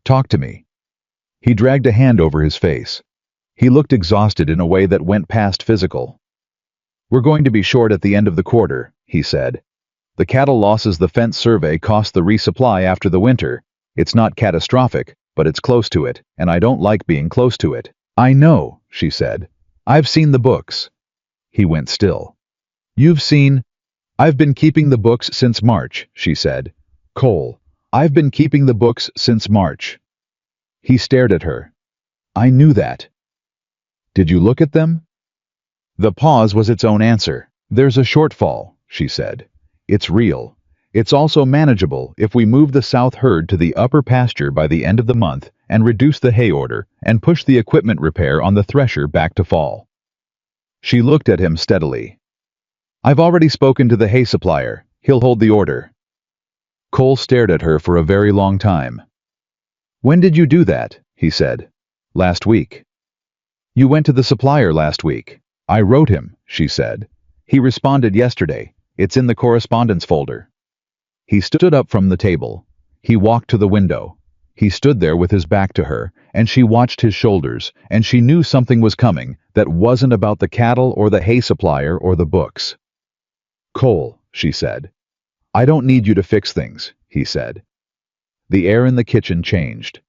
"Talk to me." He dragged a hand over his face. He looked exhausted in a way that went past physical. "We're going to be short at the end of the quarter," he said. "The cattle losses the fence survey cost the resupply after the winter. It's not catastrophic, but it's close to it, and I don't like being close to it." "I know," she said. "I've seen the books." He went still. "You've seen—" "I've been keeping the books since March," she said. "Cole, I've been keeping the books since March." He stared at her. "I knew that." "Did you look at them?" The pause was its own answer. "There's a shortfall," she said. "It's real. It's also manageable if we move the south herd to the upper pasture by the end of the month and reduce the hay order and push the equipment repair on the thresher back to fall." She looked at him steadily. "I've already spoken to the hay supplier. He'll hold the order." Cole stared at her for a very long time. "When did you do that?" he said. "Last week." "You went to the supplier last week." "I wrote him," she said. "He responded yesterday. It's in the correspondence folder." He stood up from the table. He walked to the window. He stood there with his back to her, and she watched his shoulders, and she knew something was coming that wasn't about the cattle or the hay supplier or the books. "Cole," she said. "I don't need you to fix things," he said. The air in the kitchen changed.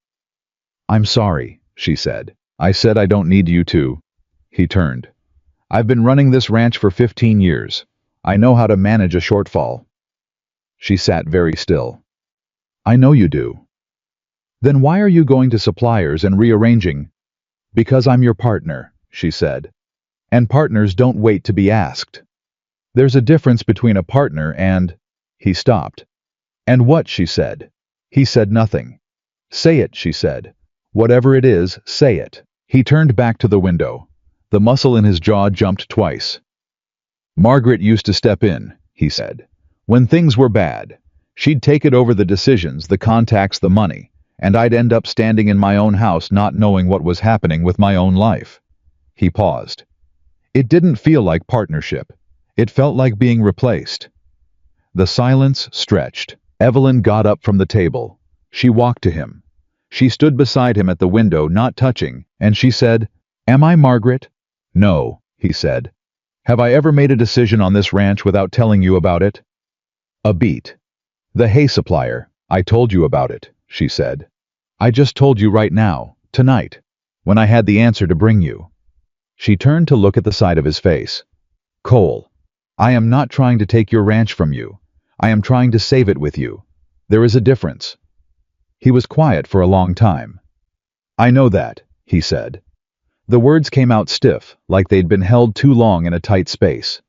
"I'm sorry," she said. "I said I don't need you to." He turned. "I've been running this ranch for 15 years. I know how to manage a shortfall." She sat very still. "I know you do." "Then why are you going to suppliers and rearranging?" "Because I'm your partner," she said. "And partners don't wait to be asked. There's a difference between a partner and—" He stopped. "And what?" she said. He said nothing. "Say it," she said. "Whatever it is, say it." He turned back to the window. The muscle in his jaw jumped twice. "Margaret used to step in," he said. "When things were bad. She'd take it over the decisions, the contacts, the money, and I'd end up standing in my own house not knowing what was happening with my own life." He paused. It didn't feel like partnership. It felt like being replaced. The silence stretched. Evelyn got up from the table. She walked to him. She stood beside him at the window, not touching, and she said, "Am I Margaret?" "No," he said. "Have I ever made a decision on this ranch without telling you about it?" A beat. "The hay supplier. I told you about it," she said. "I just told you right now, tonight, when I had the answer to bring you." She turned to look at the side of his face. "Cole, I am not trying to take your ranch from you. I am trying to save it with you. There is a difference." He was quiet for a long time. "I know that," he said. The words came out stiff, like they'd been held too long in a tight space.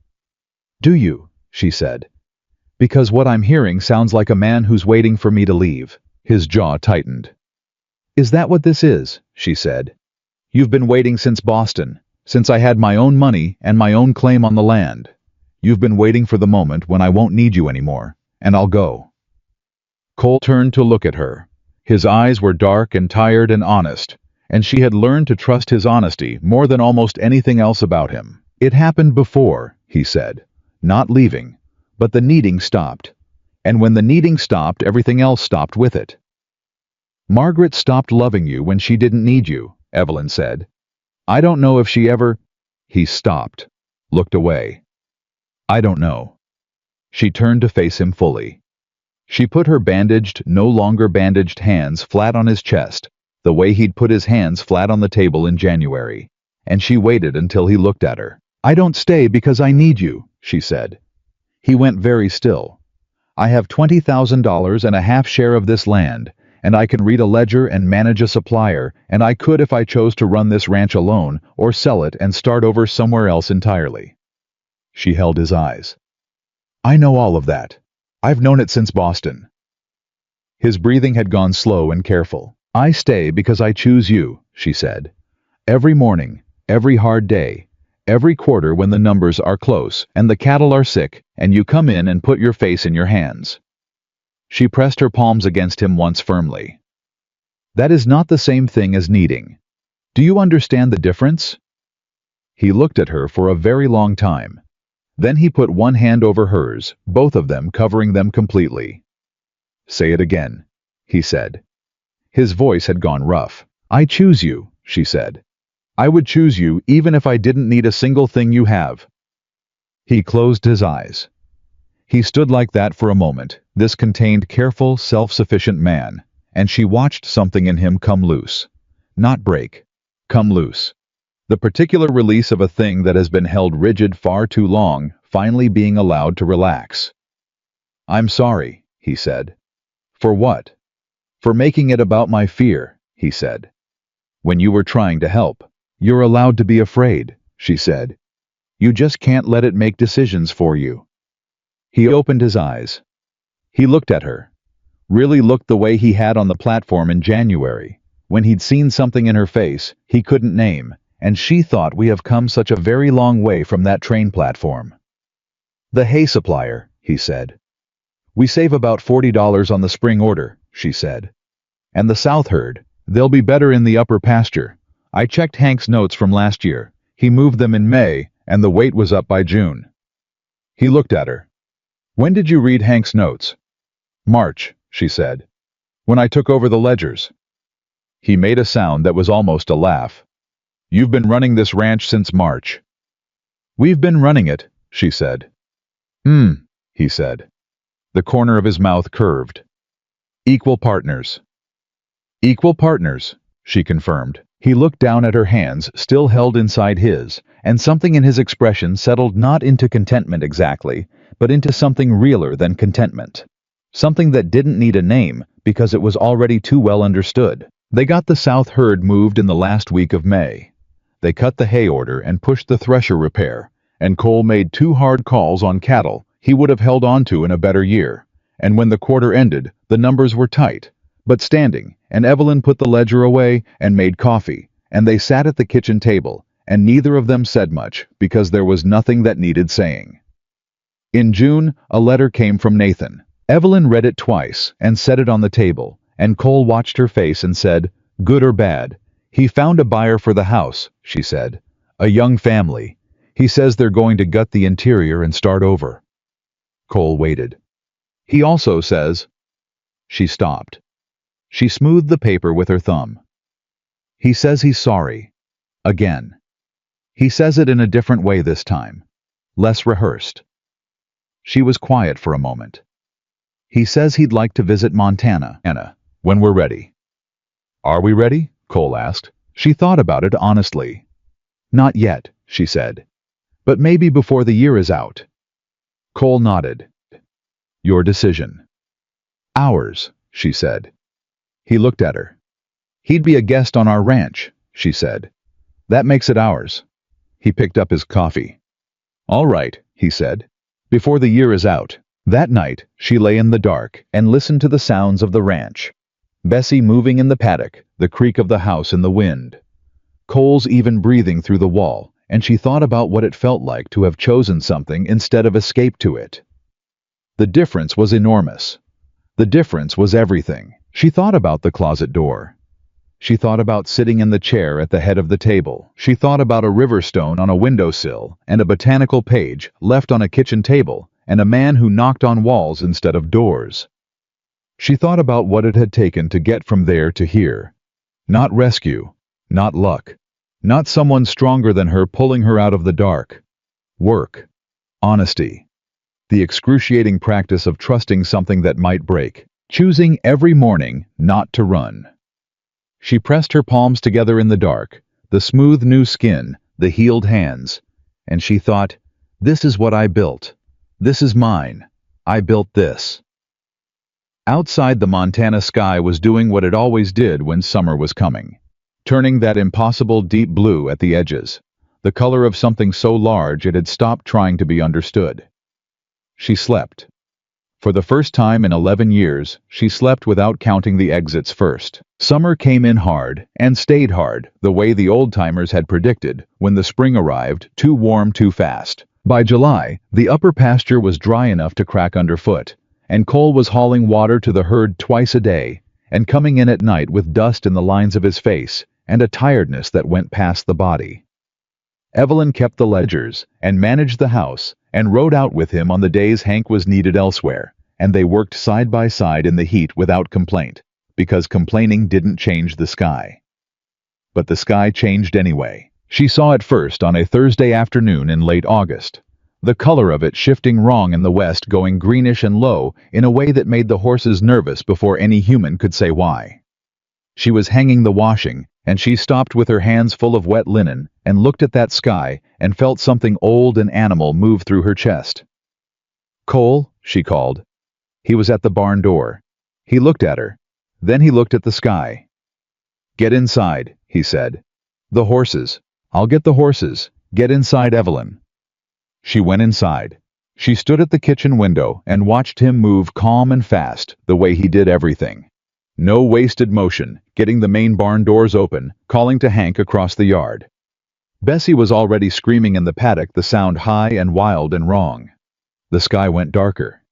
"Do you?" she said. "Because what I'm hearing sounds like a man who's waiting for me to leave." His jaw tightened. "Is that what this is?" she said. "You've been waiting since Boston, since I had my own money and my own claim on the land. You've been waiting for the moment when I won't need you anymore, and I'll go." Cole turned to look at her. His eyes were dark and tired and honest, and she had learned to trust his honesty more than almost anything else about him. "It happened before," he said. "Not leaving, but the needing stopped. And when the needing stopped, everything else stopped with it." "Margaret stopped loving you when she didn't need you," Evelyn said. "I don't know if she ever—" He stopped, looked away. "I don't know." She turned to face him fully. She put her bandaged, no longer bandaged hands flat on his chest, the way he'd put his hands flat on the table in January, and she waited until he looked at her. "I don't stay because I need you," she said. He went very still. "I have $20,000 and a half share of this land, and I can read a ledger and manage a supplier, and I could if I chose to run this ranch alone or sell it and start over somewhere else entirely." She held his eyes. "I know all of that. I've known it since Boston." His breathing had gone slow and careful. "I stay because I choose you," she said. "Every morning, every hard day, every quarter when the numbers are close and the cattle are sick, and you come in and put your face in your hands." She pressed her palms against him once firmly. "That is not the same thing as needing. Do you understand the difference?" He looked at her for a very long time. Then he put one hand over hers, both of them covering them completely. "Say it again," he said. His voice had gone rough. "I choose you," she said. "I would choose you even if I didn't need a single thing you have." He closed his eyes. He stood like that for a moment, this contained, careful, self-sufficient man, and she watched something in him come loose. Not break. Come loose. The particular release of a thing that has been held rigid far too long, finally being allowed to relax. "I'm sorry," he said. "For what?" "For making it about my fear," he said. "When you were trying to help." "You're allowed to be afraid," she said. "You just can't let it make decisions for you." He opened his eyes. He looked at her. Really looked the way he had on the platform in January, when he'd seen something in her face he couldn't name, and she thought, "We have come such a very long way from that train platform." "The hay supplier," he said. We save about $40 on the spring order, she said. And the south herd, they'll be better in the upper pasture. I checked Hank's notes from last year. He moved them in May, and the weight was up by June. He looked at her. When did you read Hank's notes? March, she said. When I took over the ledgers. He made a sound that was almost a laugh. You've been running this ranch since March. We've been running it, she said. He said. The corner of his mouth curved. Equal partners. Equal partners, she confirmed. He looked down at her hands, still held inside his, and something in his expression settled not into contentment exactly, but into something realer than contentment. Something that didn't need a name, because it was already too well understood. They got the south herd moved in the last week of May. They cut the hay order and pushed the thresher repair, and Cole made 2 hard calls on cattle he would have held on to in a better year. And when the quarter ended, the numbers were tight, but standing, and Evelyn put the ledger away and made coffee, and they sat at the kitchen table, and neither of them said much because there was nothing that needed saying. In June, a letter came from Nathan. Evelyn read it twice and set it on the table, and Cole watched her face and said, "Good or bad? He found a buyer for the house," she said. "A young family. He says they're going to gut the interior and start over." Cole waited. "He also says—" She stopped. She smoothed the paper with her thumb. "He says he's sorry. Again. He says it in a different way this time. Less rehearsed." She was quiet for a moment. "He says he'd like to visit Montana, Anna, when we're ready." "Are we ready?" Cole asked. She thought about it honestly. "Not yet," she said. "But maybe before the year is out." Cole nodded. "Your decision." "Ours," she said. He looked at her. "He'd be a guest on our ranch," she said. "That makes it ours." He picked up his coffee. "All right," he said. "Before the year is out." That night, she lay in the dark and listened to the sounds of the ranch. Bessie moving in the paddock, the creak of the house in the wind. Cole's even breathing through the wall, and she thought about what it felt like to have chosen something instead of escape to it. The difference was enormous. The difference was everything. She thought about the closet door. She thought about sitting in the chair at the head of the table. She thought about a river stone on a windowsill and a botanical page left on a kitchen table and a man who knocked on walls instead of doors. She thought about what it had taken to get from there to here. Not rescue, not luck, not someone stronger than her pulling her out of the dark. Work, honesty, the excruciating practice of trusting something that might break, choosing every morning not to run. She pressed her palms together in the dark, the smooth new skin, the healed hands, and she thought, "This is what I built. This is mine. I built this." Outside, the Montana sky was doing what it always did when summer was coming, turning that impossible deep blue at the edges, the color of something so large it had stopped trying to be understood. She slept. For the first time in 11 years, she slept without counting the exits first. Summer came in hard and stayed hard, the way the old-timers had predicted when the spring arrived, too warm too fast. By July, the upper pasture was dry enough to crack underfoot, and Cole was hauling water to the herd twice a day, and coming in at night with dust in the lines of his face and a tiredness that went past the body. Evelyn kept the ledgers and managed the house and rode out with him on the days Hank was needed elsewhere, and they worked side by side in the heat without complaint, because complaining didn't change the sky. But the sky changed anyway. She saw it first on a Thursday afternoon in late August, the color of it shifting wrong in the west, going greenish and low in a way that made the horses nervous before any human could say why. She was hanging the washing, and she stopped with her hands full of wet linen and looked at that sky and felt something old and animal move through her chest. "Cole," she called. He was at the barn door. He looked at her. Then he looked at the sky. "Get inside," he said. "The horses. I'll get the horses. Get inside, Evelyn." She went inside. She stood at the kitchen window and watched him move calm and fast, the way he did everything. No wasted motion, getting the main barn doors open, calling to Hank across the yard. Bessie was already screaming in the paddock, the sound high and wild and wrong. The sky went darker.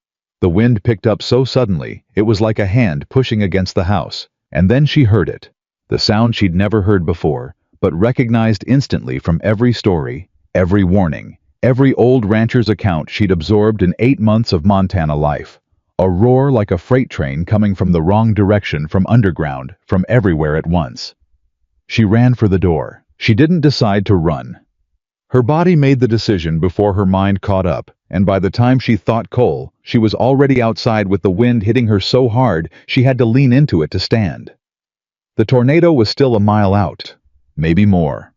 The wind picked up so suddenly, it was like a hand pushing against the house. And then she heard it. The sound she'd never heard before, but recognized instantly from every story, every warning, every old rancher's account she'd absorbed in 8 months of Montana life. A roar like a freight train coming from the wrong direction, from underground, from everywhere at once. She ran for the door. She didn't decide to run. Her body made the decision before her mind caught up, and by the time she thought Cole, she was already outside with the wind hitting her so hard she had to lean into it to stand. The tornado was still a mile out, maybe more.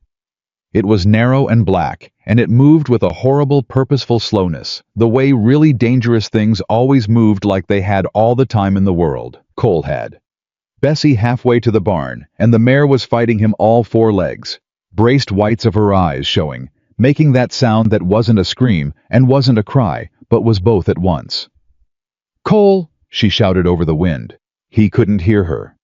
It was narrow and black, and it moved with a horrible, purposeful slowness, the way really dangerous things always moved, like they had all the time in the world. Cole had. Bessie halfway to the barn, and the mare was fighting him all 4 legs, braced whites of her eyes showing, making that sound that wasn't a scream and wasn't a cry, but was both at once. "Cole!" she shouted over the wind. He couldn't hear her.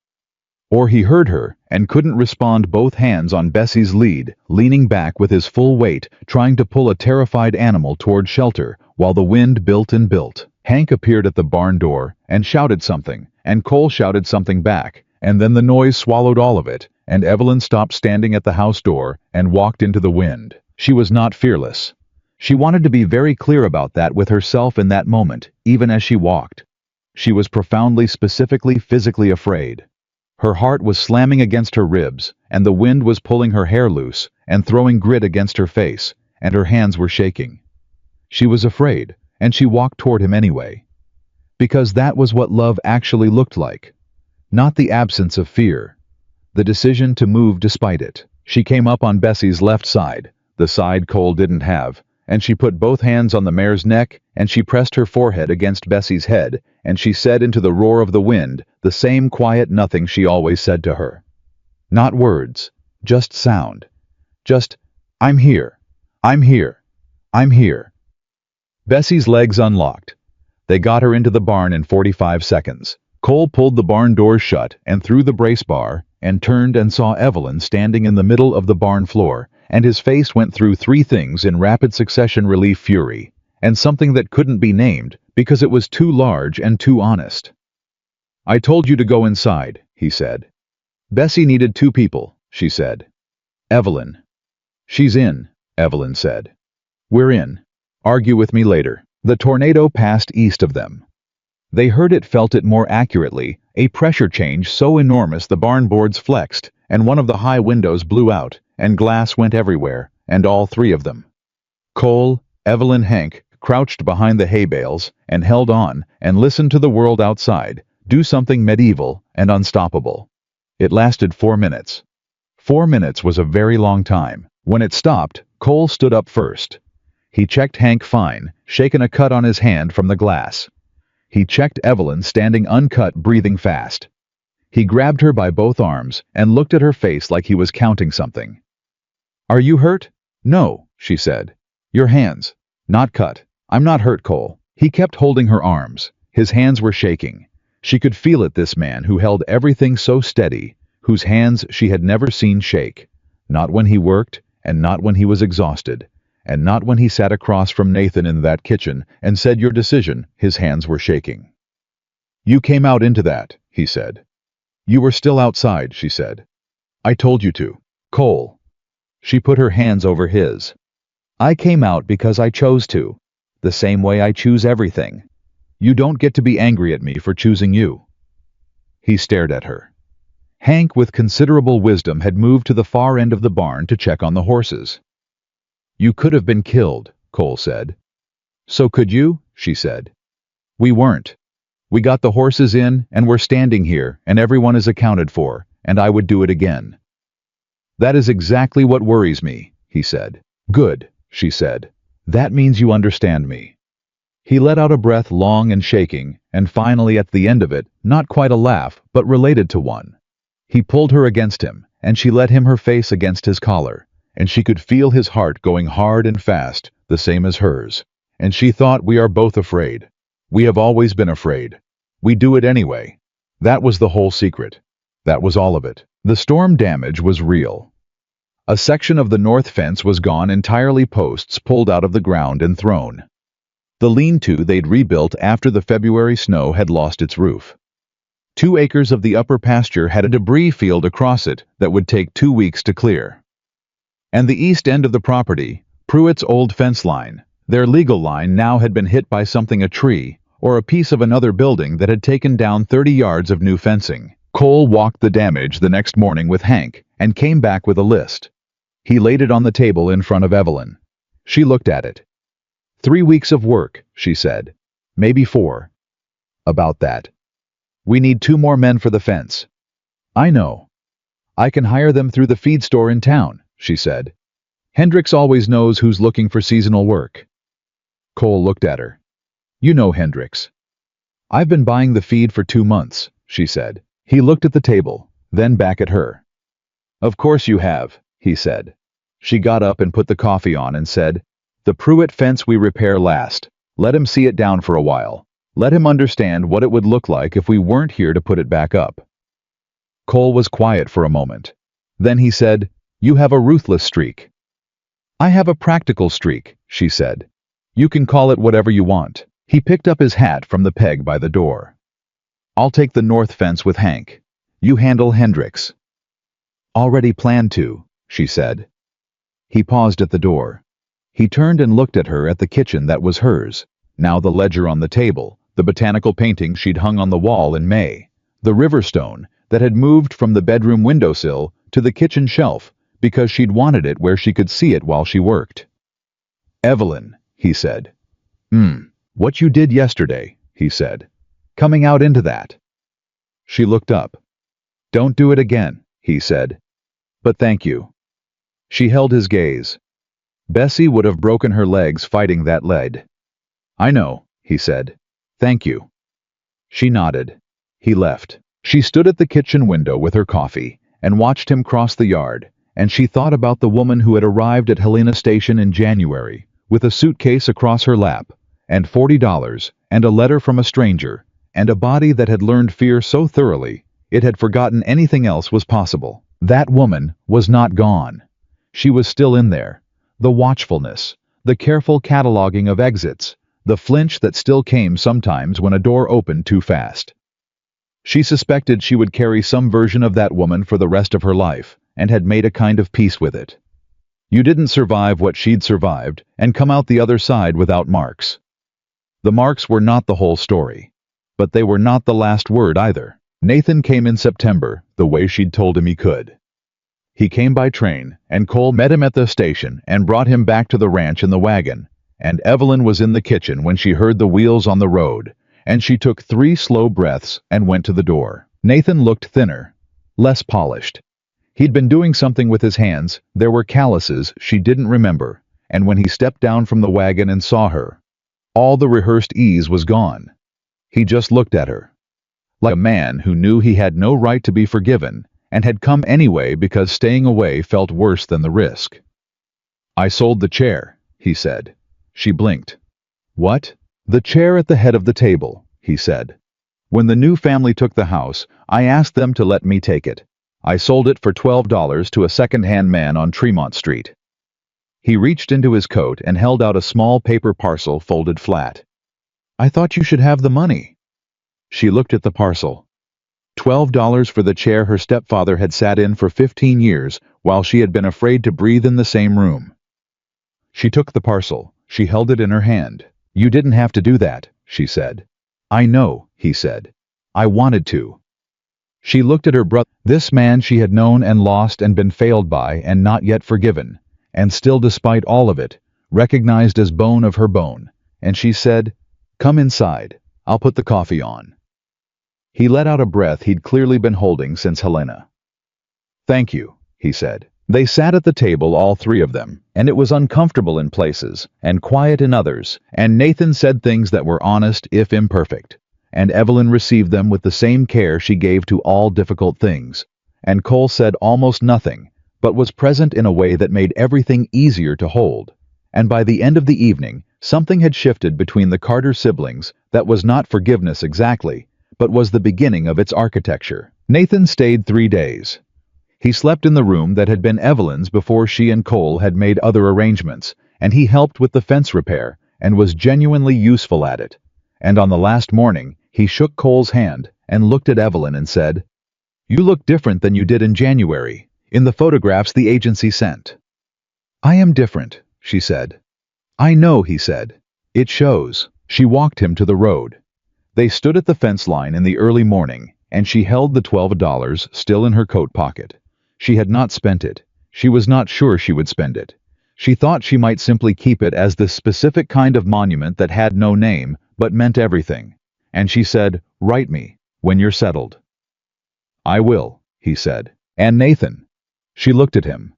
Or he heard her and couldn't respond, both hands on Bessie's lead, leaning back with his full weight, trying to pull a terrified animal toward shelter while the wind built and built. Hank appeared at the barn door and shouted something, and Cole shouted something back, and then the noise swallowed all of it, and Evelyn stopped standing at the house door and walked into the wind. She was not fearless. She wanted to be very clear about that with herself in that moment, even as she walked. She was profoundly, specifically, physically afraid. Her heart was slamming against her ribs, and the wind was pulling her hair loose and throwing grit against her face, and her hands were shaking. She was afraid, and she walked toward him anyway. Because that was what love actually looked like. Not the absence of fear. The decision to move despite it. She came up on Bessie's left side, the side Cole didn't have, and she put both hands on the mare's neck, and she pressed her forehead against Bessie's head, and she said into the roar of the wind the same quiet nothing she always said to her. Not words, just sound. Just, "I'm here. I'm here. I'm here." Bessie's legs unlocked. They got her into the barn in 45 seconds. Cole pulled the barn doors shut and threw the brace bar, and turned and saw Evelyn standing in the middle of the barn floor, and his face went through 3 things in rapid succession: relief, fury, and something that couldn't be named because it was too large and too honest. "I told you to go inside," he said. "Bessie needed 2 people," she said. "Evelyn." "She's in," Evelyn said. "We're in. Argue with me later." The tornado passed east of them. They heard it, felt it more accurately, a pressure change so enormous the barn boards flexed, and one of the high windows blew out, and glass went everywhere, and all 3 of them. Cole, Evelyn, Hank crouched behind the hay bales and held on and listened to the world outside do something medieval and unstoppable. It lasted 4 minutes. 4 minutes was a very long time. When it stopped, Cole stood up first. He checked Hank fine, shaken a cut on his hand from the glass. He checked Evelyn standing uncut, breathing fast. He grabbed her by both arms and looked at her face like he was counting something. "Are you hurt?" "No," she said. "Your hands." "Not cut." "I'm not hurt, Cole." He kept holding her arms. His hands were shaking. She could feel it, this man who held everything so steady, whose hands she had never seen shake. Not when he worked, and not when he was exhausted, and not when he sat across from Nathan in that kitchen and said, "Your decision." His hands were shaking. "You came out into that," he said. "You were still outside," she said. "I told you to." "Cole." She put her hands over his. "I came out because I chose to. The same way I choose everything. You don't get to be angry at me for choosing you." He stared at her. Hank, with considerable wisdom, had moved to the far end of the barn to check on the horses. "You could have been killed," Cole said. "So could you?" she said. "We weren't. We got the horses in, and we're standing here, and everyone is accounted for, and I would do it again." "That is exactly what worries me," he said. "Good," she said. "That means you understand me." He let out a breath, long and shaking, and finally at the end of it, not quite a laugh, but related to one. He pulled her against him, and she let him, her face against his collar, and she could feel his heart going hard and fast, the same as hers. And she thought, "We are both afraid. We have always been afraid. We do it anyway." That was the whole secret. That was all of it. The storm damage was real. A section of the north fence was gone entirely, posts pulled out of the ground and thrown. The lean-to they'd rebuilt after the February snow had lost its roof. 2 acres of the upper pasture had a debris field across it that would take 2 weeks to clear. And the east end of the property, Pruitt's old fence line, their legal line, now had been hit by something, a tree, or a piece of another building that had taken down 30 yards of new fencing. Cole walked the damage the next morning with Hank and came back with a list. He laid it on the table in front of Evelyn. She looked at it. 3 weeks of work, she said. Maybe 4. About that. We need 2 more men for the fence. I know. I can hire them through the feed store in town, she said. Hendricks always knows who's looking for seasonal work. Cole looked at her. You know Hendricks. I've been buying the feed for 2 months, she said. He looked at the table, then back at her. Of course you have, he said. She got up and put the coffee on and said, The Pruitt fence we repair last. Let him see it down for a while. Let him understand what it would look like if we weren't here to put it back up. Cole was quiet for a moment. Then he said, You have a ruthless streak. I have a practical streak, she said. You can call it whatever you want. He picked up his hat from the peg by the door. I'll take the north fence with Hank. You handle Hendricks. Already planned to, she said. He paused at the door. He turned and looked at her at the kitchen that was hers, now the ledger on the table, the botanical painting she'd hung on the wall in May, the river stone that had moved from the bedroom windowsill to the kitchen shelf because she'd wanted it where she could see it while she worked. Evelyn, he said. What you did yesterday, he said. Coming out into that. She looked up. Don't do it again, he said. But thank you. She held his gaze. Bessie would have broken her legs fighting that lead. I know, he said. Thank you. She nodded. He left. She stood at the kitchen window with her coffee and watched him cross the yard, and she thought about the woman who had arrived at Helena Station in January with a suitcase across her lap, and $40, and a letter from a stranger, and a body that had learned fear so thoroughly it had forgotten anything else was possible. That woman was not gone. She was still in there. The watchfulness, the careful cataloging of exits, the flinch that still came sometimes when a door opened too fast. She suspected she would carry some version of that woman for the rest of her life, and had made a kind of peace with it. You didn't survive what she'd survived and come out the other side without marks. The marks were not the whole story, but they were not the last word either. Nathan came in September the way she'd told him he could. He came by train, and Cole met him at the station and brought him back to the ranch in the wagon, and Evelyn was in the kitchen when she heard the wheels on the road, and she took 3 slow breaths and went to the door. Nathan looked thinner, less polished. He'd been doing something with his hands. There were calluses she didn't remember, and when he stepped down from the wagon and saw her, all the rehearsed ease was gone. He just looked at her, like a man who knew he had no right to be forgiven, and had come anyway because staying away felt worse than the risk. I sold the chair, he said. She blinked. What? The chair at the head of the table, he said. When the new family took the house, I asked them to let me take it. I sold it for $12 to a second-hand man on Tremont Street. He reached into his coat and held out a small paper parcel folded flat. I thought you should have the money. She looked at the parcel. $12 for the chair her stepfather had sat in for 15 years while she had been afraid to breathe in the same room. She took the parcel. She held it in her hand. You didn't have to do that, she said. I know, he said. I wanted to. She looked at her brother, this man she had known and lost and been failed by and not yet forgiven, and still despite all of it, recognized as bone of her bone, and she said, Come inside, I'll put the coffee on. He let out a breath he'd clearly been holding since Helena. Thank you, he said. They sat at the table, all 3 of them, and it was uncomfortable in places, and quiet in others, and Nathan said things that were honest if imperfect, and Evelyn received them with the same care she gave to all difficult things, and Cole said almost nothing, but was present in a way that made everything easier to hold, and by the end of the evening, something had shifted between the Carter siblings that was not forgiveness exactly, but was the beginning of its architecture. Nathan stayed 3 days. He slept in the room that had been Evelyn's before she and Cole had made other arrangements, and he helped with the fence repair and was genuinely useful at it. And on the last morning, he shook Cole's hand and looked at Evelyn and said, "You look different than you did in January, in the photographs the agency sent." "I am different," she said. "I know," he said. "It shows." She walked him to the road. They stood at the fence line in the early morning, and she held the $12 still in her coat pocket. She had not spent it. She was not sure she would spend it. She thought she might simply keep it as this specific kind of monument that had no name, but meant everything. And she said, "Write me, when you're settled." "I will," he said. "And Nathan." She looked at him.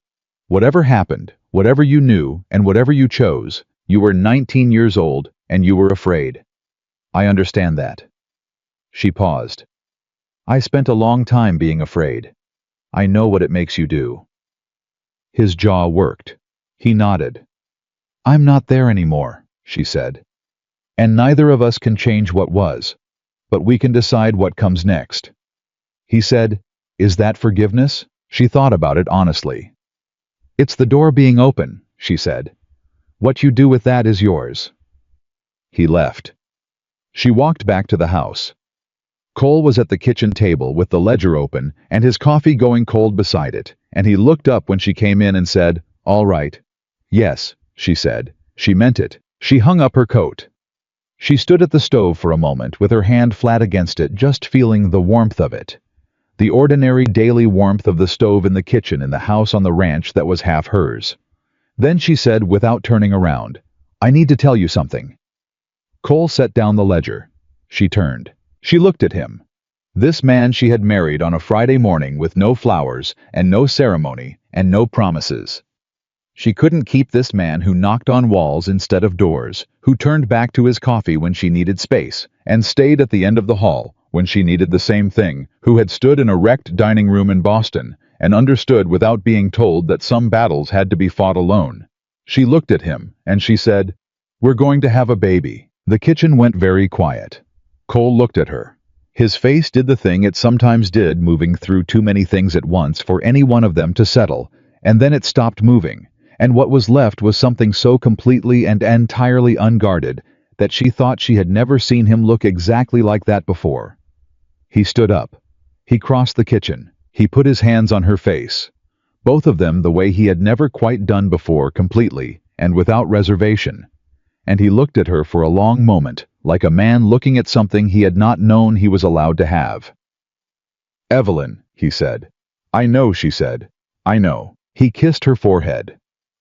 "Whatever happened, whatever you knew, and whatever you chose, you were 19 years old, and you were afraid. I understand that." She paused. "I spent a long time being afraid. I know what it makes you do." His jaw worked. He nodded. "I'm not there anymore," she said. "And neither of us can change what was, but we can decide what comes next." He said, "Is that forgiveness?" She thought about it honestly. "It's the door being open," she said. "What you do with that is yours." He left. She walked back to the house. Cole was at the kitchen table with the ledger open and his coffee going cold beside it, and he looked up when she came in and said, "All right." "Yes," she said. She meant it. She hung up her coat. She stood at the stove for a moment with her hand flat against it, just feeling the warmth of it. The ordinary daily warmth of the stove in the kitchen in the house on the ranch that was half hers. Then she said without turning around, "I need to tell you something." Cole set down the ledger. She turned. She looked at him. This man she had married on a Friday morning with no flowers and no ceremony and no promises. She couldn't keep this man who knocked on walls instead of doors, who turned back to his coffee when she needed space, and stayed at the end of the hall when she needed the same thing, who had stood in a wrecked dining room in Boston and understood without being told that some battles had to be fought alone. She looked at him, and she said, "We're going to have a baby." The kitchen went very quiet. Cole looked at her. His face did the thing it sometimes did, moving through too many things at once for any one of them to settle, and then it stopped moving, and what was left was something so completely and entirely unguarded that she thought she had never seen him look exactly like that before. He stood up. He crossed the kitchen. He put his hands on her face. Both of them the way he had never quite done before, completely, and without reservation. And he looked at her for a long moment, like a man looking at something he had not known he was allowed to have. "Evelyn," he said. "I know," she said. "I know." He kissed her forehead.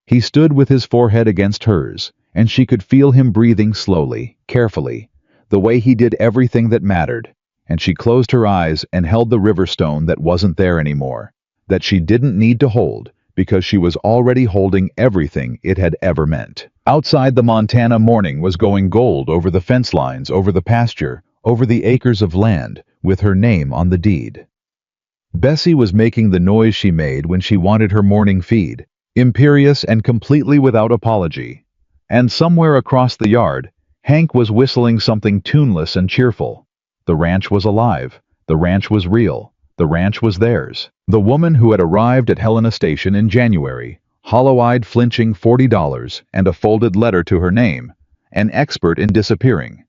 He stood with his forehead against hers, and she could feel him breathing slowly, carefully, the way he did everything that mattered, and she closed her eyes and held the river stone that wasn't there anymore, that she didn't need to hold, because she was already holding everything it had ever meant. Outside, the Montana morning was going gold over the fence lines, over the pasture, over the acres of land, with her name on the deed. Bessie was making the noise she made when she wanted her morning feed, imperious and completely without apology. And somewhere across the yard, Hank was whistling something tuneless and cheerful. The ranch was alive. The ranch was real. The ranch was theirs. The woman who had arrived at Helena Station in January, hollow-eyed, flinching, $40 and a folded letter to her name, an expert in disappearing.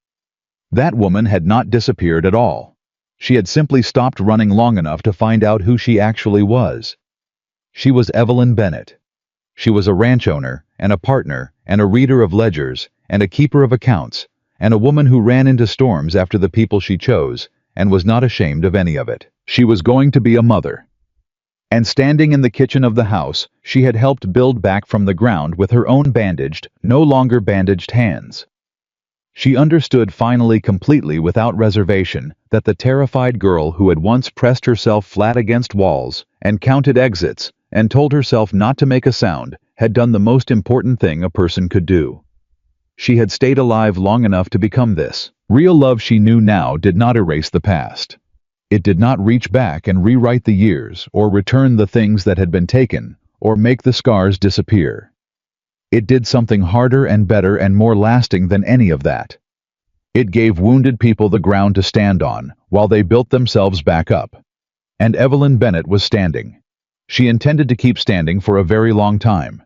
That woman had not disappeared at all. She had simply stopped running long enough to find out who she actually was. She was Evelyn Bennett. She was a ranch owner, and a partner, and a reader of ledgers, and a keeper of accounts, and a woman who ran into storms after the people she chose, and was not ashamed of any of it. She was going to be a mother. And standing in the kitchen of the house, she had helped build back from the ground with her own bandaged, no longer bandaged hands. She understood finally, completely, without reservation, that the terrified girl who had once pressed herself flat against walls, and counted exits, and told herself not to make a sound, had done the most important thing a person could do. She had stayed alive long enough to become this. Real love, she knew now, did not erase the past. It did not reach back and rewrite the years, or return the things that had been taken, or make the scars disappear. It did something harder and better and more lasting than any of that. It gave wounded people the ground to stand on, while they built themselves back up. And Evelyn Bennett was standing. She intended to keep standing for a very long time.